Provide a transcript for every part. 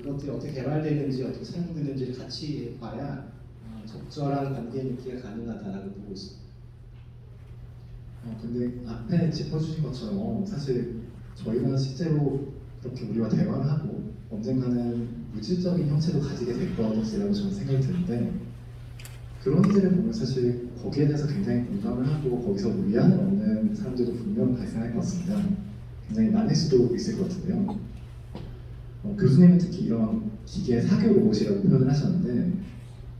그것들이 어떻게 개발되는지 어떻게 사용되는지를 같이 봐야 적절한 관계 맺기가 가능하다라고 보고 있습니다. 근데 앞에 짚어주신 것처럼 사실 저희가 실제로 그렇게 우리와 대화를 하고 언젠가는 물질적인 형체도 가지게 될 것이라고 저는 생각이 드는데 그런 이들을 보면 사실 거기에 대해서 굉장히 공감을 하고 거기서 위안을 얻는 사람들도 분명 발생할 것 같습니다. 굉장히 많을 수도 있을 것 같은데요. 교수님은 특히 이런 기계 사교 로봇이라고 표현을 하셨는데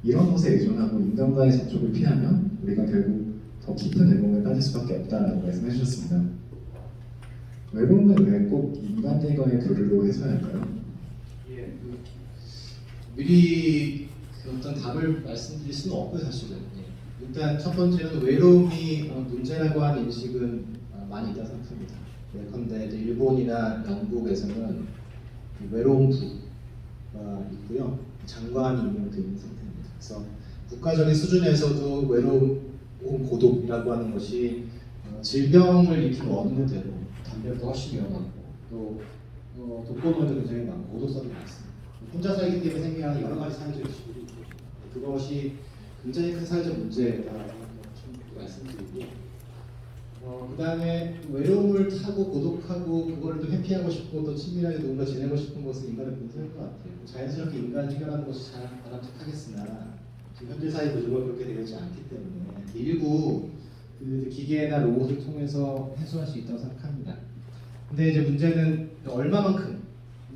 이런 것에 의존하고 인간과의 접촉을 피하면 우리가 결국 더 깊은 외로움에 빠질 수밖에 없다라고 말씀해 주셨습니다. 외로움을 왜 꼭 인간들과의 교류로 해서야 할까요? 예, 미리 어떤 답을 말씀드릴 수는 없고요, 사실은. 예. 일단 첫 번째는 외로움이 문제라고 하는 인식은 많이 있다고 생각합니다. 예컨대 일본이나 영국에서는 외로움부가 있고요, 장관이 임명되어 있는 상태입니다. 그래서 국가적인 수준에서도 외로움, 고독이라고 하는 것이 질병을 일으키는 원인대로 담배도 훨씬 위험하고 또 독거노인도 굉장히 많고 고독사도 많습니다. 혼자 살기 때문에 생겨나는 여러 가지 사회적 이슈들이 있고 그것이 굉장히 큰 사회적 문제라고 말씀드리고 그 다음에 외로움을 타고 고독하고 그거를 또 회피하고 싶고 또 친밀하게 누군가 지내고 싶은 것은 인간의 본성일 것 같아요. 자연스럽게 인간을 해결하는 것이 잘 바람직하겠으나 현재 사회 구조가 그렇게 되지 않기 때문에 일부 그 기계나 로봇을 통해서 해소할 수 있다고 생각합니다. 근데 이제 문제는 얼마만큼,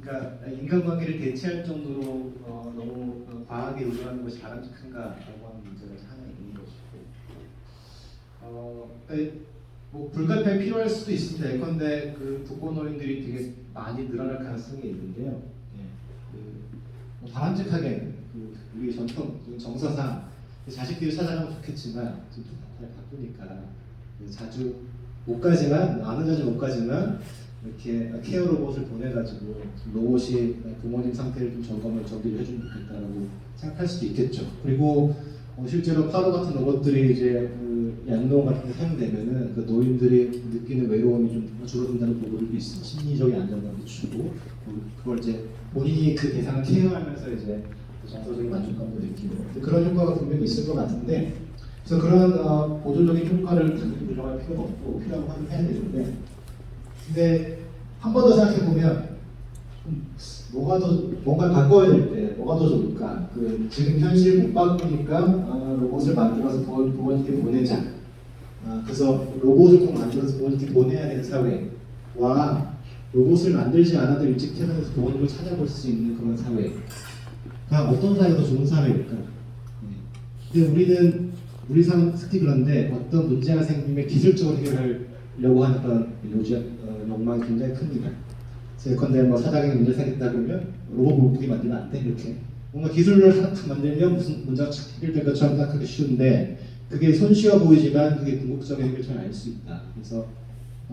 그러니까 인간관계를 대체할 정도로 너무 과하게 의존하는 것이 바람직한가라고 하는 문제가 하나 있는 것이고, 그러니까 뭐 불가피하게 필요할 수도 있습니다. 예컨대 그 독거노인들이 되게 많이 늘어날 가능성이 있는데요. 뭐 바람직하게 우리 전통 정서상 자식들이 찾아가면 좋겠지만 좀 잘 바쁘니까 자주 못 가지만 아는 자주 못 가지만 이렇게 케어 로봇을 보내가지고 로봇이 부모님 상태를 좀 저기를 해주면 좋겠다라고 생각할 수도 있겠죠. 그리고 실제로 파로 같은 로봇들이 이제 그 양로원 같은 데 사용되면은 그 노인들이 느끼는 외로움이 좀 줄어든다는 보고들도 있어요. 심리적인 안정감도 주고 그걸 이제 본인이 그 대상을 케어하면서 이제 정서적인 만족감도 느끼고 그런 효과가 분명히 있을 것 같은데 그래서 그런 보조적인 효과를 당연히 부정할 필요가 없고 필요하고 하긴 해야 되는데 근데 한 번 더 생각해 보면 뭔가 바꿔야 될 때 뭐가 더 좋을까? 지금 현실 못 바꾸니까 로봇을 만들어서 부모님께 보내자. 그래서 로봇을 꼭 만들어서 부모님께 보내야 되는 사회와 로봇을 만들지 않아도 일찍 태어나서 부모님을 찾아볼 수 있는 그런 사회. 어떤 사회가 더 좋은 사회일까? 근데 우리 사람 특히 그런데 어떤 문제가 생기면 기술적으로 해결하려고 하는 그런 욕망이 굉장히 큽니다. 예컨대 뭐 사장이 문제 생겼다 그러면 로봇 물고기 만들면 안 돼 이렇게 뭔가 기술을 하나 만들면 무슨 문제가 해결될 것처럼 생각하기 쉬운데 그게 손쉬워 보이지만 그게 궁극적인 해결처럼 알 수 있다. 그래서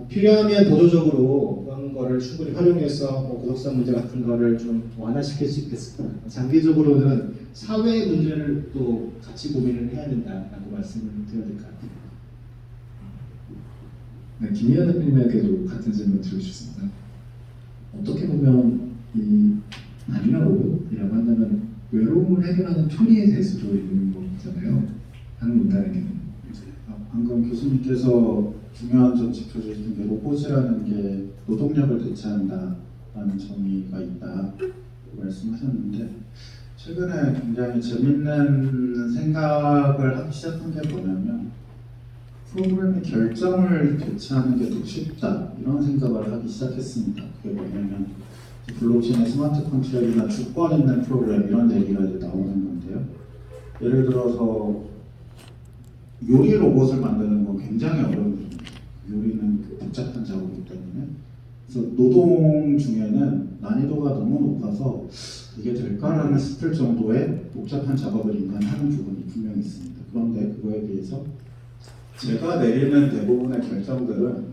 필요하면 보조적으로 그런 거를 충분히 활용해서 고독성 문제 같은 거를 좀 완화시킬 수 있겠습니다. 장기적으로는 사회 문제를 또 같이 고민을 해야 된다라고 말씀을 드려야 될 것 같아요. 네, 김희연 대표님에게도 같은 질문 드리고 싶습니다. 어떻게 보면 이 아니나 로봇이라고 한다면 외로움을 해결하는 툴이 될 수도 있는 거잖아요. 한국 인간에게는. 방금 교수님께서 중요한 점 짚어주신 게 로봇이라는 게 노동력을 대체한다라는 정의가 있다 말씀하셨는데 최근에 굉장히 재밌는 생각을 하기 시작한 게 뭐냐면 프로그램의 결정을 대체하는 게 더 쉽다 이런 생각을 하기 시작했습니다. 그게 뭐냐면 블록체인의 스마트 컨트랙이나 주권 있는 프로그램 이런 얘기가 이제 나오는 건데요. 예를 들어서 요리 로봇을 만드는 건 굉장히 어려운 일입니다. 요리는 복잡한 작업이기 때문에 그래서 노동 중에는 난이도가 너무 높아서 이게 될까라는 싶을 정도의 복잡한 작업을 인간이 하는 부분이 분명히 있습니다. 그런데 그거에 비해서 제가 내리는 대부분의 결정들은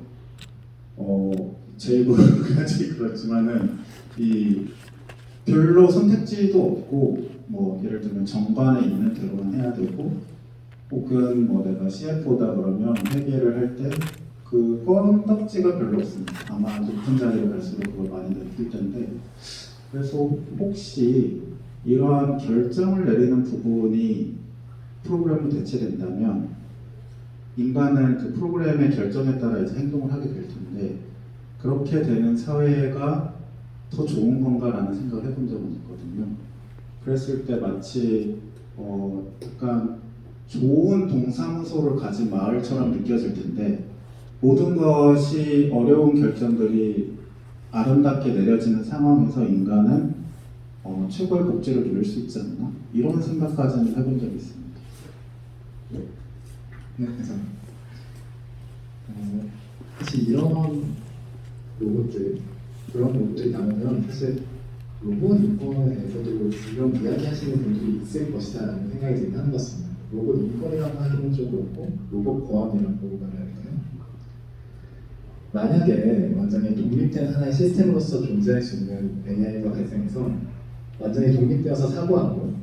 제 입으로 그야지 그렇지만은 이 별로 선택지도 없고 뭐 예를 들면 정관에 있는 대로만 해야 되고 혹은 뭐 내가 CFO다 그러면 회계를 할 때 그 건덕지가 별로 없습니다. 아마 높은 자리로 갈수록 그걸 많이 느낄 텐데 그래서 혹시 이러한 결정을 내리는 부분이 프로그램으로 대체된다면 인간은 그 프로그램의 결정에 따라 이제 행동을 하게 될 텐데 그렇게 되는 사회가 더 좋은 건가라는 생각을 해본 적은 있거든요. 그랬을 때 마치 약간 좋은 동사무소를 가진 마을처럼 느껴질 텐데 모든 것이 어려운 결정들이 아름답게 내려지는 상황에서 인간은 최고의 복지를 누릴 수 있지 않나? 이런 생각까지는 해본 적이 있습니다. 네, 그래서 사실 이런 로봇들 그런 로봇들이 나오면 사실 로봇 인권에 대해서도 이런 이야기하시는 분들이 있을 것이다라는 생각이 들긴 하는 것 같습니다. 로봇 인권이라고 하기는 좀 그렇고 로봇 보안이라고 말해야 될까요? 만약에 완전히 독립된 하나의 시스템으로서 존재할 수 있는 AI가 발생해서 완전히 독립되어서 사고하고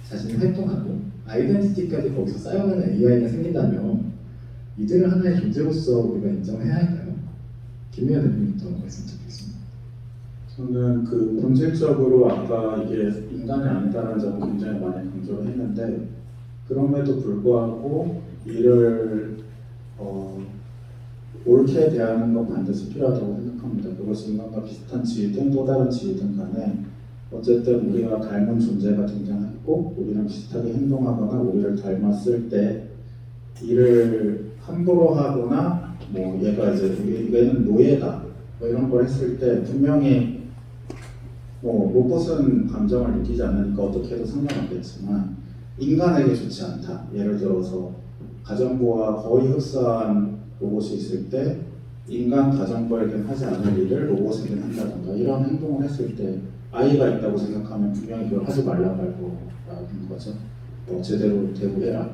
자신이 활동하고 아이덴티티까지 거기서 쌓여가는 AI가 생긴다면 이들을 하나의 존재로서 우리가 인정해야 할까요? 김미연 대표님부터 말씀 드리겠습니다. 저는 그 본질적으로 아까 이게 인간이 아니다라는 점을 굉장히 많이 강조를 했는데 그럼에도 불구하고 이를 옳게 대하는 건 반드시 필요하다고 생각합니다. 그것이 인간과 비슷한 지위든 또 다른 지위든 간에 어쨌든 우리가 닮은 존재가 등장했고 우리랑 비슷하게 행동하거나 우리를 닮았을 때 이를 함부로 하거나 뭐 얘가 이제 얘는 노예다 뭐 이런 걸 했을 때 분명히 뭐 로봇은 감정을 느끼지 않으니까 어떻게 해도 상관없겠지만 인간에게 좋지 않다. 예를 들어서 가정부와 거의 흡사한 로봇이 있을 때 인간 가정부에겐 하지 않을 일을 로봇에겐 한다던가 이런 행동을 했을 때 아이가 있다고 생각하면 분명히 그걸 하지 말라고 할 거라는 거죠. 제대로 대우해라.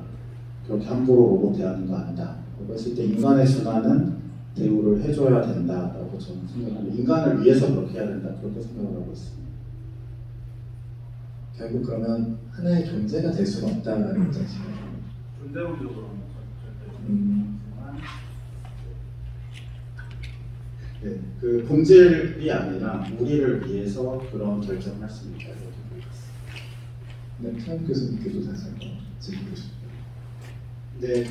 그렇게 함부로 로봇 대하는 거 아니다. 그랬을 때 인간에 준하는 대우를 해줘야 된다라고 저는 생각합니다. 인간을 위해서 그렇게 해야 된다. 그렇게 생각을 하고 있습니다. 결국 그러면 하나의 존재가 될 수는 없다는 입장이시네요. 존재론적으로는 네, 그 본질이 아니라 우리를 위해서 그런 결정을 할 수 있다. 네, 차임 교수님께서 다시 한번 질문해 주십시오. 네,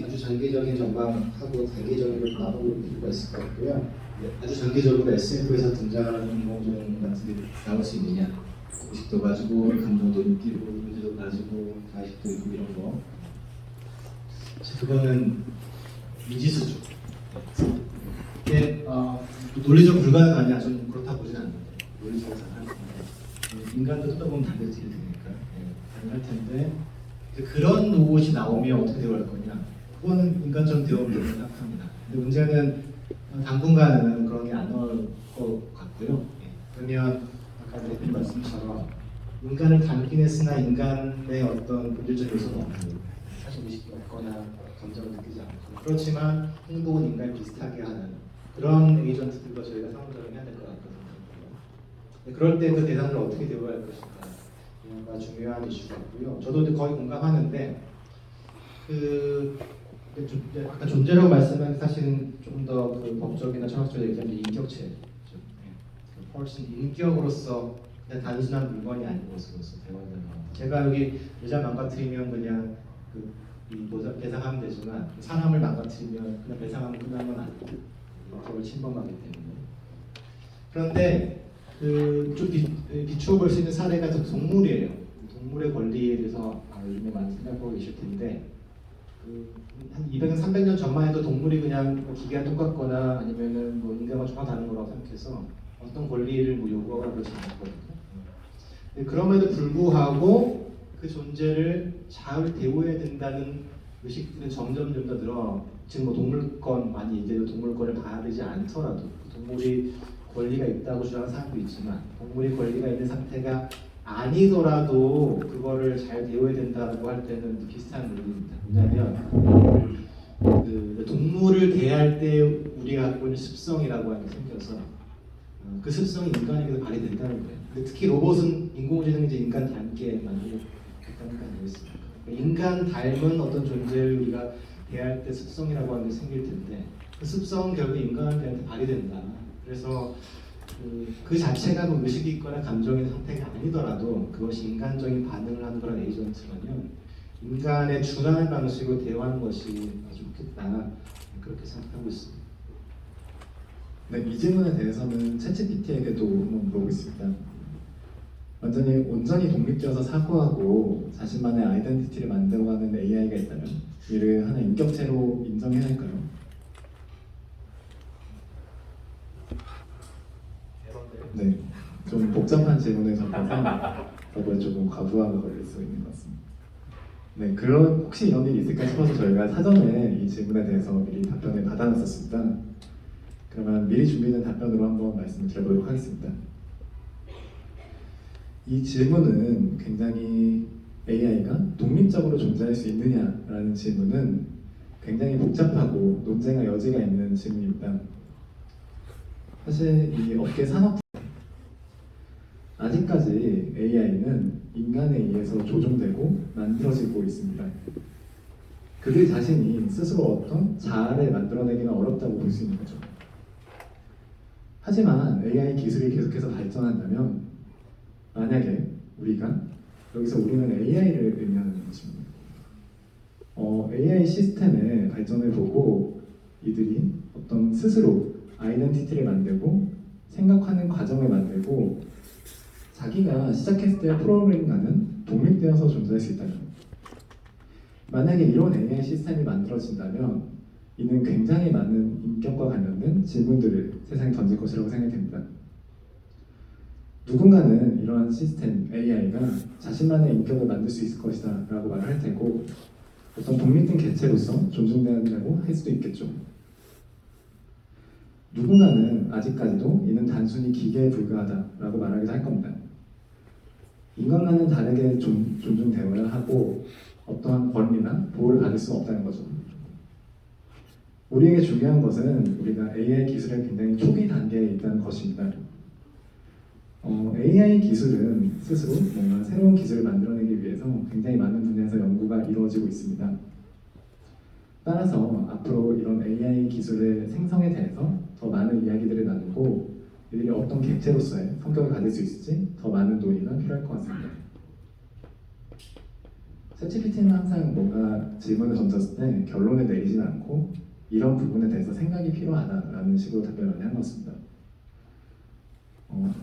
아주 장기적인 전망하고 단기적인 걸 나눠볼 필요가 있을 것 같고요. 네, 아주 장기적으로 SF에서 등장하는 인공지능 같은 게 나올 수 있느냐? 의식도 가지고 감정도 느끼고 문제도 가지고 자식도 있고 이런 거. 그거는 미지수죠. 이게 논리적 불가능하냐? 저는 그렇다고 보지는 않는데 논리적으로 가능할 텐데 인간도 뜯어보면 단백질이 되니까 가능할 텐데 그런 로봇이 나오면 어떻게 대우할 거냐? 그거는 인간처럼 대우를 된다고 생각합니다. 근데 문제는 당분간은 그런 게 안 나올 것 같고요. 그러면 아까 대표님 말씀처럼 인간을 닮긴 했으나 인간의 어떤 본질적 요소는 없고 사실 의식이 없거나 감정을 느끼지 않고 그렇지만 행동은 인간 비슷하게 하는 그런 에이전트들과 저희가 상호작용해야 될 것 같거든요. 그럴 때 그 대상을 어떻게 대우할 것인가 중요한 이슈 같고요. 저도 거의 공감하는데 아까 존재라고 말씀한 사실은 좀 더 그 법적이나 철학적으로 얘기하면 인격체죠. 훨씬 인격으로서 그냥 단순한 물건이 아닌 것으로서 대화되는 것 같아요. 제가 여기 여자 망가뜨리면 그냥 배상하면 되지만 사람을 망가뜨리면 그냥 배상하면 끝난 건 아니고 인격을 침범하기 때문에. 그런데 좀 비추어 볼 수 있는 사례가 동물이에요. 동물의 권리에 대해서 요즘에 많이 생각하고 계실 텐데 한 200년, 300년 전만 해도 동물이 그냥 기계와 똑같거나 아니면은 뭐 인간과 정말 다른 거라고 생각해서 어떤 권리를 요구하거나 그렇지 않았거든요. 그럼에도 불구하고 그 존재를 잘 대우해야 된다는 의식들은 점점 더 늘어. 지금 뭐 동물권 많이 이제 동물권을 봐야 되지 않더라도 동물이 권리가 있다고 주장하는 사람도 있지만 동물이 권리가 있는 상태가 아니더라도 그거를 잘 대우해야 된다고 할 때는 비슷한 논리입니다. 왜냐하면 동물을 대할 때 우리가 갖고 있는 습성이라고 하는 게 생겨서 그 습성이 인간에게도 발휘된다는 거예요. 근데 특히 로봇은 인공지능이 이제 인간 닮게 만들었다는 거 아니겠습니까? 인간 닮은 어떤 존재를 우리가 대할 때 습성이라고 하는 게 생길 텐데 그 습성은 결국 인간한테 발휘된다. 그래서 그 자체가 뭐 의식이 있거나 감정의 상태가 아니더라도 그것이 인간적인 반응을 하는 그런 에이전트라면 인간의 준하는 방식으로 대화하는 것이 아주 좋겠다 그렇게 생각하고 있습니다. 네, 이 질문에 대해서는 챗GPT에게도 한번 물어보겠습니다. 완전히 온전히 독립되어서 사고하고 자신만의 아이덴티티를 만들어가는 AI가 있다면 이를 하나의 인격체로 인정해야 할까요? 네, 좀 복잡한 질문을 던져서 저도 조금 과부하가 걸릴 수 있는 것 같습니다. 네, 그런 혹시 이런 일이 있을까 싶어서 저희가 사전에 이 질문에 대해서 미리 답변을 받아놨었습니다. 그러면 미리 준비된 답변으로 한번 말씀을 드려보도록 하겠습니다. 이 질문은 굉장히 AI가 독립적으로 존재할 수 있느냐라는 질문은 굉장히 복잡하고 논쟁의 여지가 있는 질문입니다. 사실 이 업계 산업 아직까지 AI는 인간에 의해서 조종되고 만들어지고 있습니다. 그들 자신이 스스로 어떤 자아를 만들어내기는 어렵다고 볼 수 있는 거죠. 하지만 AI 기술이 계속해서 발전한다면 만약에 우리가 여기서 우리는 AI를 의미하는 것입니다. AI 시스템의 발전을 보고 이들이 어떤 스스로 아이덴티티를 만들고 생각하는 과정을 만들고 자기가 시작했을 때 프로그래밍과는 독립되어서 존재할 수 있다면 만약에 이런 AI 시스템이 만들어진다면 이는 굉장히 많은 인격과 관련된 질문들을 세상에 던질 것이라고 생각됩니다. 누군가는 이러한 시스템 AI가 자신만의 인격을 만들 수 있을 것이다 라고 말을 할 테고 어떤 독립된 개체로서 존중된다고 할 수도 있겠죠. 누군가는 아직까지도 이는 단순히 기계에 불과하다라고 말하기도 할 겁니다. 인간과는 다르게 존중되어야 하고 어떠한 권리나 보호를 받을 수 없다는 거죠. 우리에게 중요한 것은 우리가 AI 기술의 굉장히 초기 단계에 있다는 것입니다. AI 기술은 스스로 뭔가 새로운 기술을 만들어내기 위해서 굉장히 많은 분야에서 연구가 이루어지고 있습니다. 따라서 앞으로 이런 AI 기술의 생성에 대해서 더 많은 이야기들을 나누고 이들이 어떤 객체로서의 성격을 가질 수 있을지 더 많은 논의가 필요할 것 같습니다. 챗GPT는 항상 뭔가 질문을 던졌을 때 결론을 내리진 않고 이런 부분에 대해서 생각이 필요하다라는 식으로 답변을 하는 것 같습니다.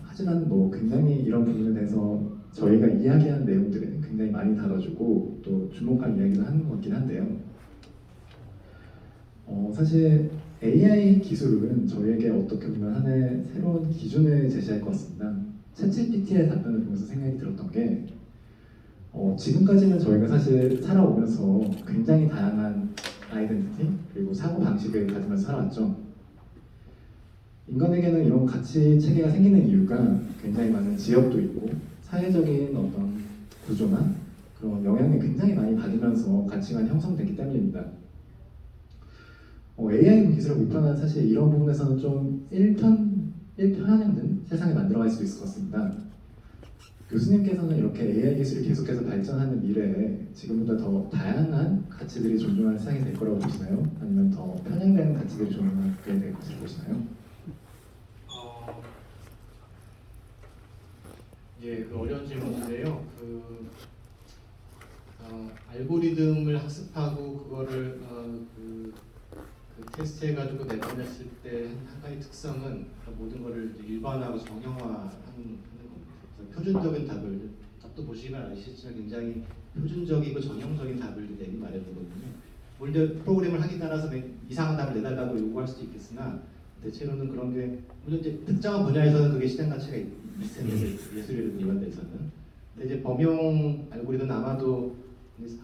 하지만 뭐 굉장히 이런 부분에 대해서 저희가 이야기한 내용들을 굉장히 많이 다뤄주고 또 주목할 이야기를 하는 것 같긴 한데요. 사실 AI 기술은 저희에게 어떻게 보면 하나의 새로운 기준을 제시할 것 같습니다. 챗GPT의 답변을 보면서 생각이 들었던 게 지금까지는 저희가 사실 살아오면서 굉장히 다양한 아이덴티티 그리고 사고 방식을 가지면서 살아왔죠. 인간에게는 이런 가치 체계가 생기는 이유가 굉장히 많은 지역도 있고 사회적인 어떤 구조나 그런 영향을 굉장히 많이 받으면서 가치관이 형성되기 때문입니다. AI 기술을 보편화는 사실 이런 부분에서는 좀 일편향된 세상을 만들어갈 수도 있을 것 같습니다. 교수님께서는 이렇게 AI 기술이 계속해서 발전하는 미래에 지금보다 더 다양한 가치들이 존중하는 세상이 될 거라고 보시나요? 아니면 더 편향되는 가치들이 존중하게 될 것으로 보시나요? 예, 그 어려운 질문인데요. 알고리즘을 학습하고 그거를 그 테스트해가지고 내보냈을 때 한 가지 특성은 모든 거를 일반화하고 정형화하는 겁니다. 그래서 표준적인 답도 보시면 아시겠지만 굉장히 표준적이고 정형적인 답을 내기 마련이거든요. 물론 프로그램을 하기 따라서 이상한 답을 내달라고 요구할 수도 있겠으나 대체로는 그런 게 물론 이제 특정한 분야에서는 그게 시장 가치가 있을 텐데 예술이라든 이런 데서는 근데 이제 범용 알고리즘은 아마도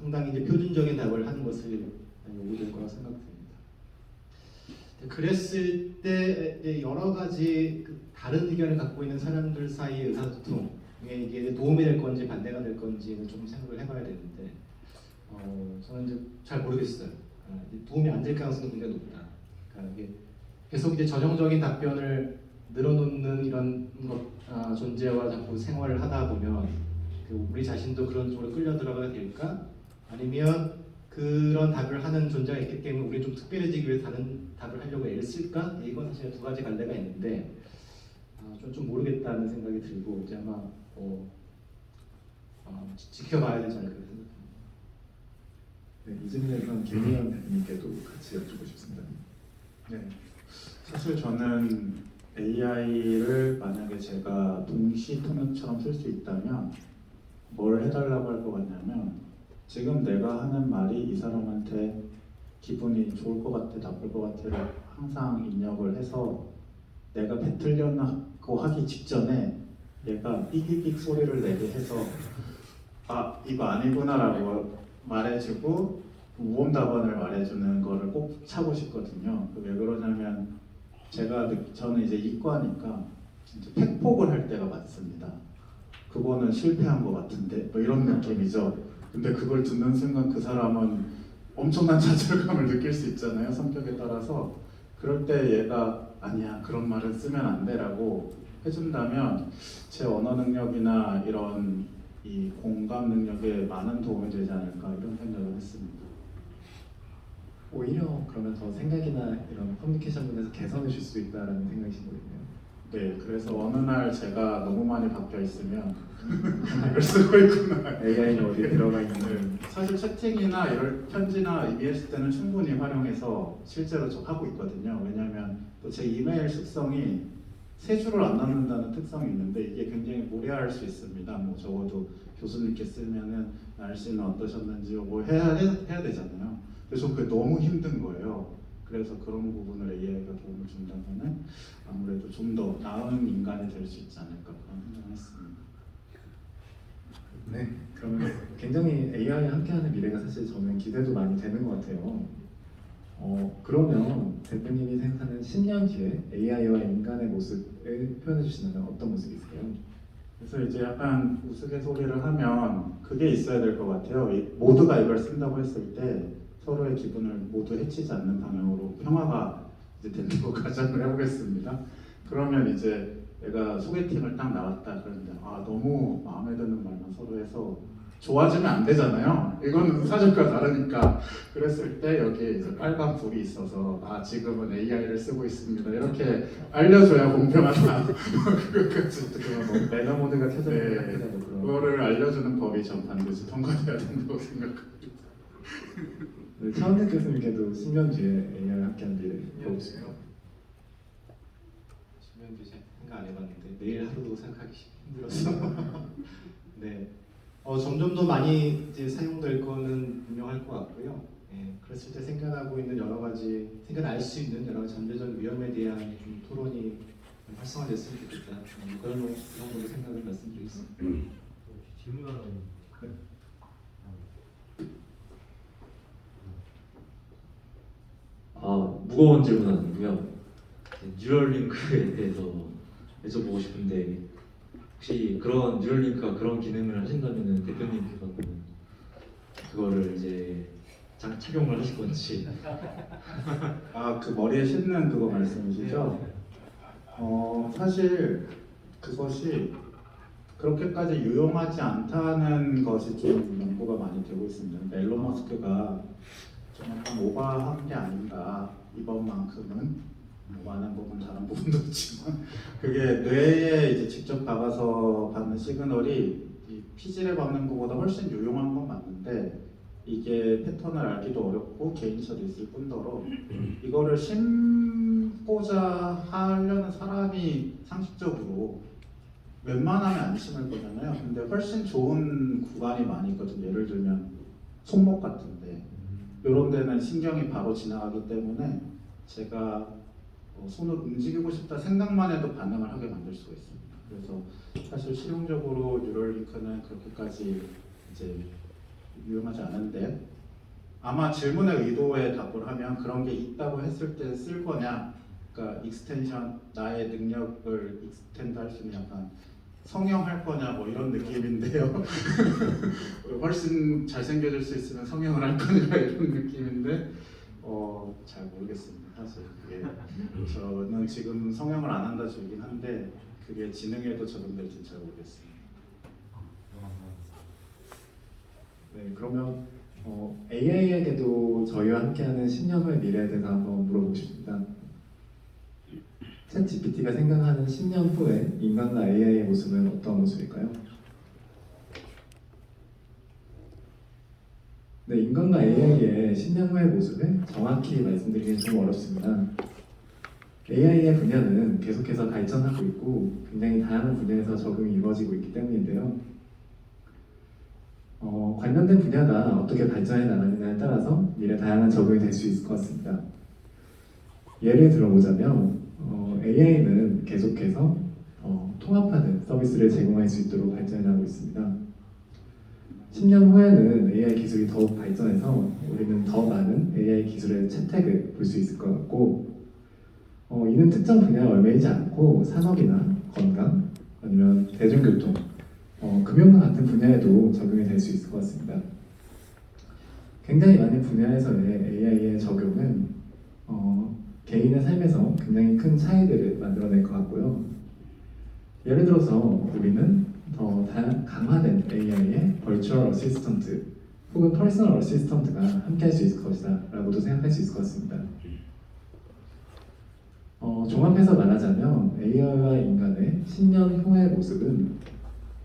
상당히 이제 표준적인 답을 하는 것을 요구될 거라고 생각됩니다. 그랬을 때 이제 여러 가지 다른 의견을 갖고 있는 사람들 사이의 의사소통에 이게 도움이 될 건지 반대가 될 건지는 좀 생각을 해봐야 되는데 저는 이제 잘 모르겠어요. 도움이 안 될 가능성이 굉장히 높다. 그러니까 이게 계속 이제 전형적인 답변을 늘어놓는 이런 존재와 자꾸 생활을 하다 보면 우리 자신도 그런 쪽으로 끌려 들어가게 될까? 아니면 그런 답을 하는 존재가 있기 때문에 우리 좀 특별해지기 위해 다른 답을 하려고 애를 쓸까? 이건 사실 두 가지 갈래가 있는데 좀 모르겠다는 생각이 들고 이제 아마 지켜봐야 되지 않을까 생각합니다. 네, 이 질문에선 김희연 대표님께도 같이 여쭙고 싶습니다. 네. 사실 저는 AI를 만약에 제가 동시 통역처럼 쓸 수 있다면 뭘 해달라고 할 것 같냐면 지금 내가 하는 말이 이 사람한테 기분이 좋을 것 같아, 나쁠 것 같아를 항상 입력을 해서 내가 뱉으려고 하기 직전에 얘가 삐삐삐 소리를 내게 해서 아 이거 아니구나라고 말해주고 우험 답안을 말해주는 거를 꼭 차고 싶거든요. 왜 그러냐면 저는 이제 이과니까 이제 팩폭을 할 때가 많습니다. 그거는 실패한 것 같은데 뭐 이런 느낌이죠. 근데 그걸 듣는 순간 그 사람은 엄청난 좌절감을 느낄 수 있잖아요. 성격에 따라서. 그럴 때 얘가 아니야 그런 말은 쓰면 안 돼라고 해준다면 제 언어 능력이나 이런 이 공감 능력에 많은 도움이 되지 않을까 이런 생각을 했습니다. 오히려 그러면 더 생각이나 이런 커뮤니케이션 분에서 개선해 줄 수 있다라는 생각이신 거겠네요. 네, 그래서 어느 날 제가 너무 많이 바뀌어 있으면 이걸 쓰고 있구나. AI는 어디에 들어가 있는 네, 사실 채팅이나 이런 편지나 EBS 때는 충분히 활용해서 실제로 저 하고 있거든요. 왜냐하면 또 제 이메일 숙성이 세 줄을 안 넣는다는 특성이 있는데 이게 굉장히 무례할 수 있습니다. 뭐 적어도 교수님께 쓰면은 날씨는 어떠셨는지요, 뭐 해야 되잖아요. 그래서 그게 너무 힘든 거예요. 그래서 그런 부분을 AI가 도움을 준다면은 아무래도 좀 더 나은 인간이 될 수 있지 않을까 그런 생각을 했습니다. 네, 그러면 굉장히 AI와 함께하는 미래가 사실 저는 기대도 많이 되는 것 같아요. 그러면 대표님이 생각하는 10년 뒤에 AI와 인간의 모습을 표현해 주신다면 어떤 모습이세요? 그래서 이제 약간 우스갯소리를 하면 그게 있어야 될 것 같아요. 모두가 이걸 쓴다고 했을 때 서로의 기분을 모두 해치지 않는 방향으로 평화가 이제 된다고 가정을 해보겠습니다. 그러면 이제 내가 소개팅을 딱 나왔다 그러는데 너무 마음에 드는 말만 서로 해서 좋아지면 안 되잖아요. 이거는 사실과 다르니까. 그랬을 때 여기에 이제 빨간 불이 있어서 지금은 AI를 쓰고 있습니다. 이렇게 알려줘야 공평하다. 그것까지 뭐 매너 모드가 켜져 있는 네, 상태라고 그런. 그거를 알려주는 법이 전 반드시 통과돼야 된다고 생각합니다. 네, 차은택 교수님께도 10년 뒤에 AI와 함께하는 미래 보고 싶어요. 10년 뒤 생각 안 해봤는데 내일 하루도 생각하기 힘들어서 네. 점점 더 많이 이제 사용될 거는 분명할 것 같고요. 예, 그랬을 때 생겨날 수 있는 여러 가지 잠재적 위험에 대한 좀 토론이 활성화됐으면 좋겠다. 그런 정도로 생각을 말씀드리겠습니다. 질문 하나 있는데. 무거운 질문은 아니고요. 뉴럴링크에 대해서 여쭤보고 싶은데 혹시 그런 뉴럴링크가 그런 기능을 하신다면은 대표님께서는 그거를 이제 착용을 하실 건지. 그 머리에 싣는 그거 말씀이시죠? 사실 그것이 그렇게까지 유용하지 않다는 것이 좀 연구가 많이 되고 있습니다. 일론 머스크가 좀 약간 오버한 게 아닌가 이번만큼은. 뭐 많은 부분 다른 부분도 있지만 그게 뇌에 이제 직접 박아서 받는 시그널이 이 피질에 박는 것보다 훨씬 유용한 건 맞는데 이게 패턴을 알기도 어렵고 개인차도 있을 뿐더러 이거를 심고자 하려는 사람이 상식적으로 웬만하면 안 심을 거잖아요. 근데 훨씬 좋은 구간이 많이 있거든요. 예를 들면 손목 같은데 이런 데는 신경이 바로 지나가기 때문에 제가 손을 움직이고 싶다 생각만 해도 반응을 하게 만들 수가 있습니다. 그래서 사실 실용적으로 뉴럴링크는 그렇게까지 이제 유용하지 않은데 아마 질문의 의도에 답을 하면 그런 게 있다고 했을 때 쓸 거냐, 그러니까 익스텐션 나의 능력을 익스텐드 할 수 있는 약간 성형할 거냐 뭐 이런 느낌인데요. 훨씬 잘생겨질 수 있으면 성형을 할 거냐 이런 느낌인데 잘 모르겠습니다. 사실 그게 저는 지금 성형을 안 한다 주긴 한데 그게 지능에도 적용될지 잘 모르겠습니다. 네, 그러면 AI에게도 저희와 함께하는 10년 후의 미래에 대해서 한번 물어보고 싶습니다. 챗 GPT가 생각하는 10년 후에 인간과 AI의 모습은 어떤 모습일까요? 네, 인간과 AI의 10년 후의 모습을 정확히 말씀드리기는 좀 어렵습니다. AI의 분야는 계속해서 발전하고 있고 굉장히 다양한 분야에서 적용이 이루어지고 있기 때문인데요. 관련된 분야가 어떻게 발전해 나가느냐에 따라서 미래 다양한 적용이 될 수 있을 것 같습니다. 예를 들어보자면 AI는 계속해서 통합하는 서비스를 제공할 수 있도록 발전해 나가고 있습니다. 10년 후에는 AI 기술이 더욱 발전해서 우리는 더 많은 AI 기술의 채택을 볼 수 있을 것 같고 이는 특정 분야에 얽매이지 않고 산업이나 건강 아니면 대중교통, 금융과 같은 분야에도 적용이 될 수 있을 것 같습니다. 굉장히 많은 분야에서의 AI의 적용은 개인의 삶에서 굉장히 큰 차이들을 만들어낼 것 같고요. 예를 들어서 우리는 더 강화된 AI의 버추얼 어시스턴트 혹은 퍼스널 어시스턴트가 함께 할 수 있을 것이다 라고도 생각할 수 있을 것 같습니다. 종합해서 말하자면 AI와 인간의 10년 후의 모습은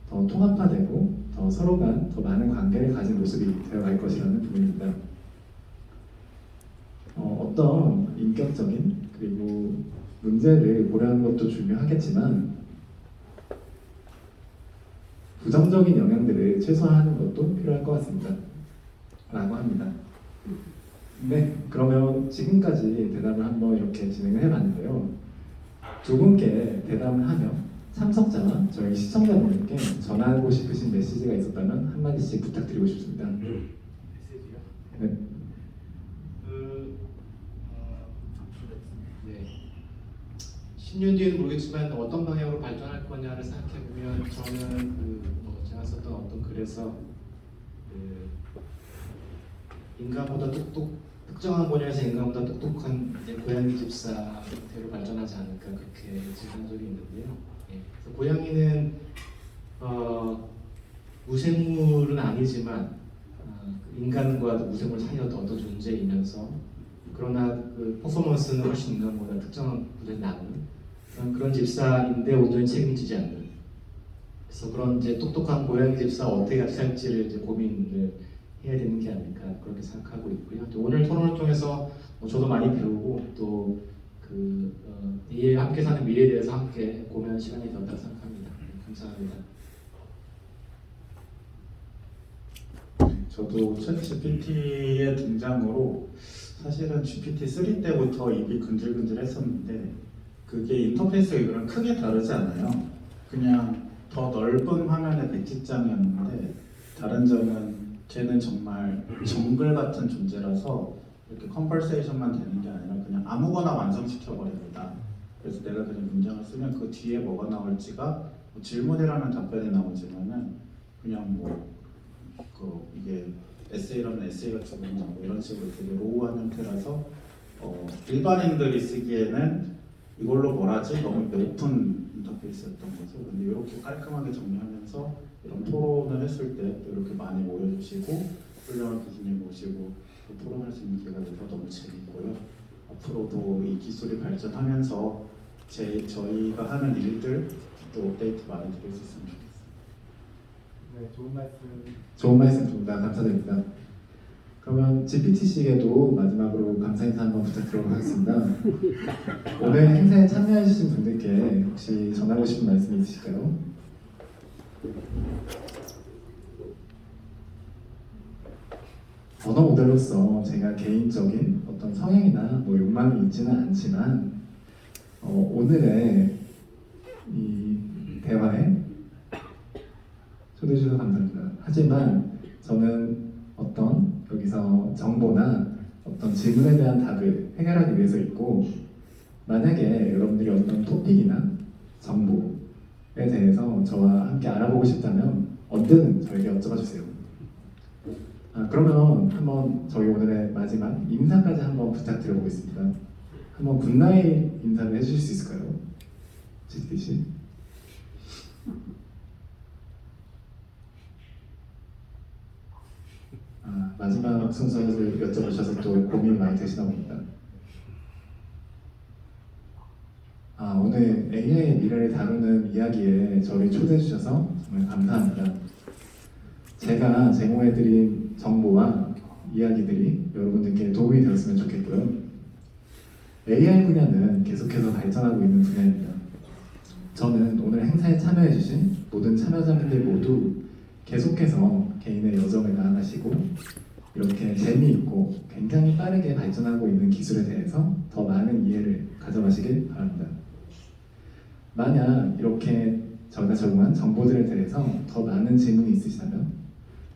더 통합화되고 더 서로 간 더 많은 관계를 가진 모습이 되어갈 것이라는 부분입니다. 어떤 인격적인 그리고 문제를 고려하는 것도 중요하겠지만 부정적인 영향들을 최소화하는 것도 필요할 것 같습니다. 라고 합니다. 네, 그러면 지금까지 대담을 한번 이렇게 진행을 해봤는데요. 두 분께 대담을 하며 참석자와 저희 시청자분들께 전하고 싶으신 메시지가 있었다면 한마디씩 부탁드리고 싶습니다. 메시지요? 네. 네. 10년 뒤에는 모르겠지만 어떤 방향으로 발전할 거냐를 생각해 보면 저는 제가 썼던 어떤 글에서 인간보다 특정한 분야에서 인간보다 똑똑한 고양이 집사 형태로 발전하지 않을까 그렇게 예측한 적이 있는데요. 그래서 고양이는 무생물은 아니지만 인간과 무생물 사이의 어떤 존재이면서 그러나 그 퍼포먼스는 훨씬 인간보다 특정한 분야에 나은 그런 집사인데 온전히 책임지지 않는. 그래서 그런 이제 똑똑한 고양이 집사 어떻게 같이 살지를 이제 고민을 해야 되는 게 아닐까 그렇게 생각하고 있고요. 또 오늘 토론을 통해서 저도 많이 배우고 또 이 함께 사는 미래에 대해서 함께 고민하는 시간이 되었다고 생각합니다. 감사합니다. 저도 챗 GPT의 등장으로 사실은 GPT-3 때부터 입이 근질근질했었는데 그게 인터페이스가 크게 다르지 않아요. 그냥 더 넓은 화면의 백지장이었는데 다른 점은 걔는 정말 정글 같은 존재라서 이렇게 컨버세이션만 되는 게 아니라 그냥 아무거나 완성시켜 버립니다. 그래서 내가 그냥 문장을 쓰면 그 뒤에 뭐가 나올지가 질문이라면 답변이 나오지만은 그냥 이게 에세이라면 에세이가 죽는다고 이런 식으로 되게 로우한 형태라서 일반인들이 쓰기에는 이걸로 뭘 하지? 너무 오픈 인터페이스였던 거죠. 근데 이렇게 깔끔하게 정리하면서 이런 토론을 했을 때 이렇게 많이 모여주시고 훌륭한 교수님 모시고 토론할 수 있는 기회가 돼서 너무 재밌고요. 앞으로도 이 기술이 발전하면서 저희가 하는 일들 또 업데이트 많이 드릴 수 있으면 좋겠습니다. 네, 좋은 말씀. 좋은 말씀입니다. 감사드립니다. 그러면 GPTC에게도 마지막으로 감사 인사 한번 부탁드리도록 하겠습니다. 오늘 행사에 참여해주신 분들께 혹시 전하고 싶은 말씀 있으실까요? 언어 모델로서 제가 개인적인 어떤 성향이나 욕망이 있지는 않지만 오늘의 이 대화에 초대해 주셔서 감사합니다. 하지만 저는 어떤 여기서 정보나 어떤 질문에 대한 답을 해결하기 위해서 있고 만약에 여러분들이 어떤 토픽이나 정보에 대해서 저와 함께 알아보고 싶다면 언제든 저에게 여쭤봐 주세요. 그러면 한번 저희 오늘의 마지막 인사까지 한번 부탁드려보겠습니다. 한번 굿나잇 인사를 해주실 수 있을까요? GT 씨. 마지막 순서를 여쭤보셔서 또 고민이 많이 되시나 봅니다. 오늘 AI의 미래를 다루는 이야기에 저를 초대해 주셔서 정말 감사합니다. 제가 제공해드린 정보와 이야기들이 여러분들께 도움이 되었으면 좋겠고요. AI 분야는 계속해서 발전하고 있는 분야입니다. 저는 오늘 행사에 참여해주신 모든 참여자분들 모두 계속해서 개인의 여정을 나아가시고 이렇게 재미있고 굉장히 빠르게 발전하고 있는 기술에 대해서 더 많은 이해를 가져가시길 바랍니다. 만약 이렇게 저희가 제공한 정보들에 대해서 더 많은 질문이 있으시다면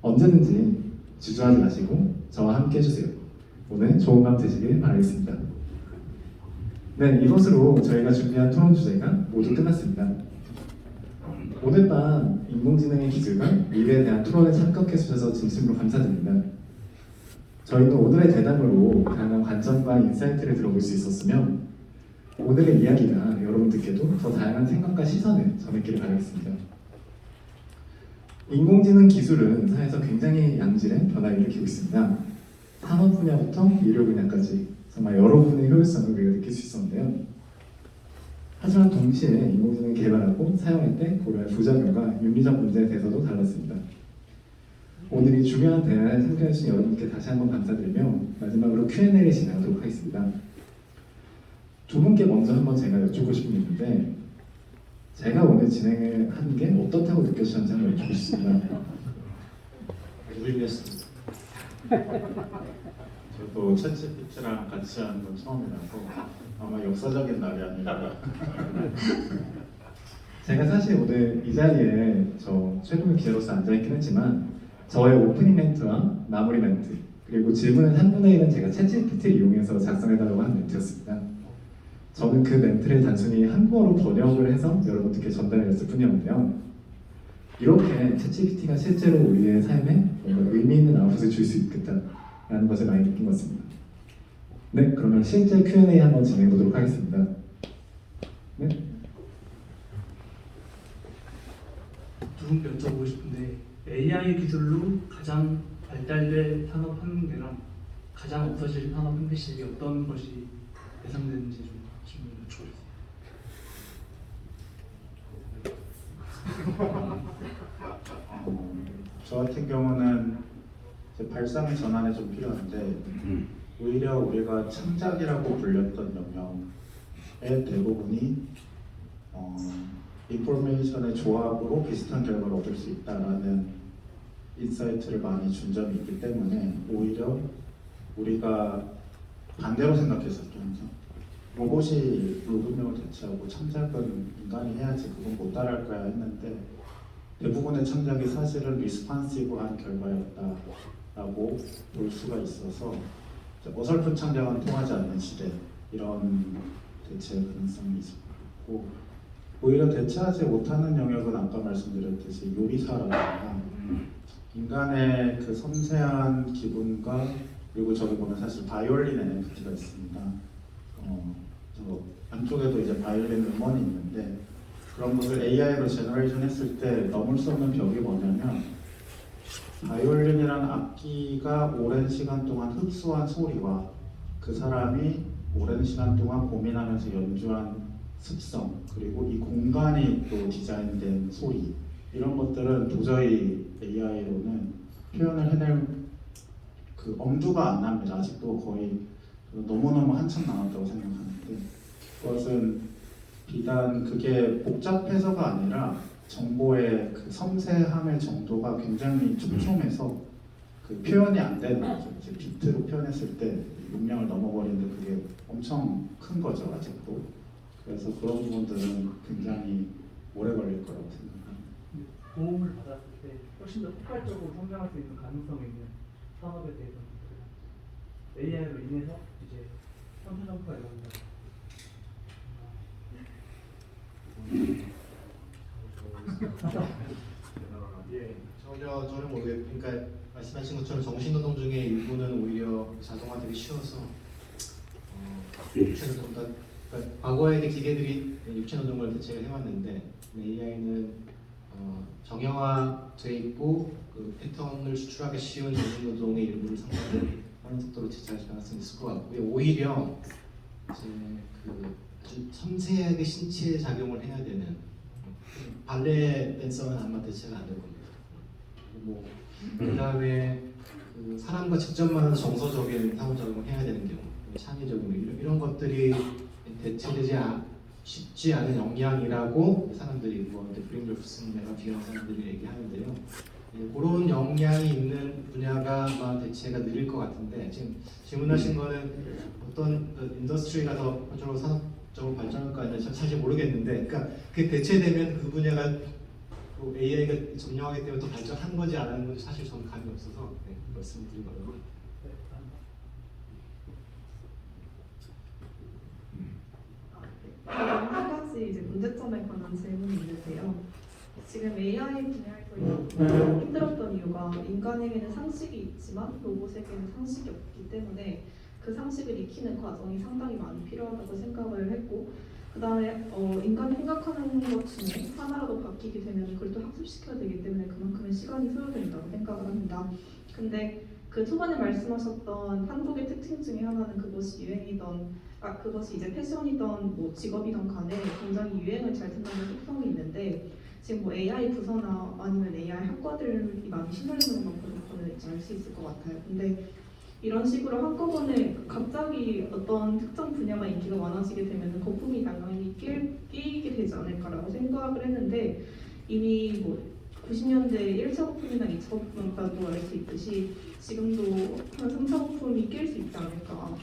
언제든지 주저하지 마시고 저와 함께 해주세요. 오늘 좋은 밤 되시길 바라겠습니다. 네, 이것으로 저희가 준비한 토론 주제가 모두 끝났습니다. 오늘 밤 인공지능의 기술과 미래에 대한 토론에 참석해 주셔서 진심으로 감사드립니다. 저희는 오늘의 대담으로 다양한 관점과 인사이트를 들어볼 수 있었으며 오늘의 이야기가 여러분들께도 더 다양한 생각과 시선을 전했기를 바라겠습니다. 인공지능 기술은 사회에서 굉장히 양질의 변화를 일으키고 있습니다. 산업 분야부터 의료 분야까지 정말 여러 분의 효율성을 우리가 느낄 수 있었는데요. 하지만 동시에 인공지능을 개발하고 사용할 때 고려할 부작용과 윤리적 문제에 대해서도 달랐습니다. 오늘 이 중요한 대화에 참여해주신 여러분께 다시 한번 감사드리며 마지막으로 Q&A를 진행하도록 하겠습니다. 두 분께 먼저 한번 제가 여쭙고 싶은 게 있는데 제가 오늘 진행을 하는 게 어떻다고 느껴지셨는지 한번 여쭙고 싶습니다. 모르겠습니다. 저도 챗GPT랑 같이 하는 건 처음이라서 아마 역사적인 날이 아닐까. 제가 사실 오늘 이 자리에 저 최동일 기자로서 앉아있긴 했지만 저의 오프닝 멘트와 마무리 멘트 그리고 질문의 3분의 1은 제가 챗GPT를 이용해서 작성해달라고 한 멘트였습니다. 저는 그 멘트를 단순히 한국어로 번역을 해서 여러분들께 전달했을 뿐이었는데요. 이렇게 챗GPT가 실제로 우리의 삶에 뭔가 의미 있는 아웃풋을 줄 수 있겠다라는 것을 많이 느낀 것 같습니다. 네, 그러면 실제 Q&A 한번 진행해 보도록 하겠습니다. 네. 두 분께 여쭤보고 싶은데 AI 기술로 가장 발달된 산업 환경이랑 가장 없어질 산업 현대식이 어떤 것이 예상되는지 좀 질문을 여쭤보겠습니다. 저 같은 경우는 이제 발상 전환이 좀 필요한데 오히려 우리가 창작이라고 불렸던 영역의 대부분이 인포메이션의 조합으로 비슷한 결과를 얻을 수 있다라는 인사이트를 많이 준 점이 있기 때문에 오히려 우리가 반대로 생각했었죠. 항상 로봇이 노동력을 대체하고 창작은 인간이 해야지 그건 못 따라할 거야 했는데 대부분의 창작이 사실은 리스판시브한 결과였다라고 볼 수가 있어서 어설픈 창작은 통하지 않는 시대 이런 대체 가능성이 있었고 오히려 대체하지 못하는 영역은 아까 말씀드렸듯이 요리사라든가 인간의 그 섬세한 기분과 그리고 저기 보면 사실 바이올린 NFT가 있습니다. 저 안쪽에도 이제 바이올린 음원이 있는데 그런 것을 AI로 제너레이션 했을 때 넘을 수 없는 벽이 뭐냐면 바이올린이라는 악기가 오랜 시간 동안 흡수한 소리와 그 사람이 오랜 시간 동안 고민하면서 연주한 습성 그리고 이 공간이 또 디자인된 소리 이런 것들은 도저히 AI로는 표현을 해낼 그 엄두가 안 납니다. 아직도 거의 너무너무 한참 남았다고 생각하는데 그것은 비단 그게 복잡해서가 아니라 정보의 그 섬세함의 정도가 굉장히 촘촘해서 그 표현이 안 되는 거죠. 이제 비트로 표현했을 때 용량을 넘어버리는데 그게 엄청 큰 거죠 아직도. 그래서 그런 부분들은 굉장히 오래 걸릴 거라고 생각합니다. 도움을 받았을 때 훨씬 더 폭발적으로 성장할 수 있는 가능성이 있는 산업에 대해서 AI로 인해서 이제 선수점프가 일어난다. 예, 저는 모르겠. 그러니까 말씀하신 것처럼 정신노동 중에 일부는 오히려 자동화되기 쉬워서 육체노동보다 그러니까 과거에는 기계들이 육체노동을 대체를 해왔는데 AI는 정형화돼 있고 그 패턴을 추출하기 쉬운 정신노동의 일부를 상당히 빠른 속도로 대체할 가능성이 있을 것 같고요. 오히려 이제 그 아주 섬세하게 신체에 작용을 해야 되는 발레 댄서는 아마 대체가 안 될 겁니다. 뭐 그다음에 그 사람과 직접 만나서 정서적인 상호작용을 해야 되는 경우, 창의적인 이런 것들이 대체되지 쉽지 않은 역량이라고 사람들이 뭐 브링글프슨이나 비슷한 사람들이 얘기하는데요. 그런 역량이 있는 분야가 아마 대체가 느릴 것 같은데 지금 질문하신 거는 어떤 인더스트리가 더 본격적으로 산업적으로 발전할까 아니면 사실 모르겠는데, 그러니까 그 대체되면 그 분야가 AI가 점령하기 때문에 더 발전한 건지 안 하는 건지 사실 저는 감이 없어서 말씀드린 거예요. 한 가지 이제 문제점에 관한 질문이 있는데요. 지금 AI 분야에서 힘들었던 이유가 인간에게는 상식이 있지만 로봇에게는 상식이 없기 때문에 그 상식을 익히는 과정이 상당히 많이 필요하다고 생각을 했고, 그 다음에 인간이 생각하는 것 중에 하나라도 바뀌게 되면 그걸 또 학습시켜야 되기 때문에 그만큼의 시간이 소요된다고 생각을 합니다. 근데 그 초반에 말씀하셨던 한국의 특징 중에 하나는 그것이 유행이던 그것이 이제 패션이던 뭐 직업이던 간에 굉장히 유행을 잘 탄다는 속성이 있는데, 지금 뭐 AI 부서나 아니면 AI 학과들이 많이 시설되는 것만큼 저는 알 수 있을 것 같아요. 근데 이런 식으로 한꺼번에 갑자기 어떤 특정 분야가 인기가 많아지게 되면 거품이 당연히 끼게 되지 않을까라고 생각을 했는데, 이미 뭐 90년대 1차 거품이나 2차 거품까지도 알 수 있듯이 지금도 한 3차 거품이 낄 수 있지 않을까.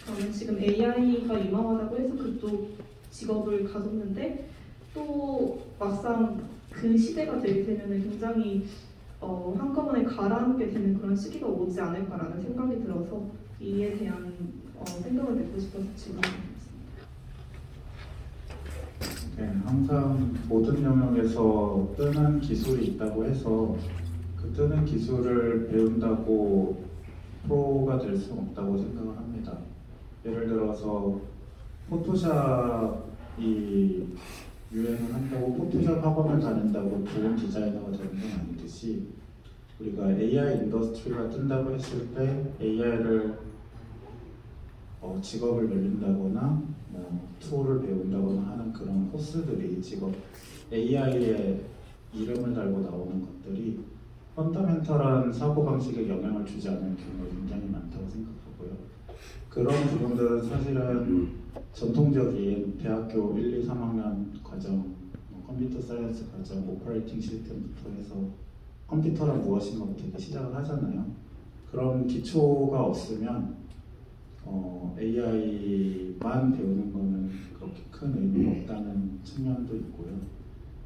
저는 지금 AI가 유망하다고 해서 그쪽 직업을 가졌는데 또 막상 그 시대가 되게 되면 굉장히 한꺼번에 가라앉게 되는 그런 시기가 오지 않을까라는 생각이 들어서 이에 대한 생각을 듣고 싶어서 질문드렸습니다. 네, 항상 모든 영역에서 뜨는 기술이 있다고 해서 그 뜨는 기술을 배운다고 프로가 될 수는 없다고 생각을 합니다. 예를 들어서 포토샵이 유행을 한다고 포토샵 학원을 다닌다고 좋은 디자이너가 되는 건 아니듯이, 우리가 AI 인더스트리가 뜬다고 했을 때 AI를 직업을 늘린다거나 뭐 툴을 배운다거나 하는 그런 코스들이 직업 AI의 이름을 달고 나오는 것들이 펀더멘털한 사고방식에 영향을 주지 않을 경우가 굉장히 많다고 생각하고요. 그런 부분들은 사실은 전통적인 대학교 1, 2, 3학년 과정, 컴퓨터 사이언스 과정, 오퍼레이팅 시스템부터 해서 컴퓨터란 무엇인가부터 이렇게 시작을 하잖아요. 그런 기초가 없으면 AI만 배우는 거는 그렇게 큰 의미가 없다는 측면도 있고요.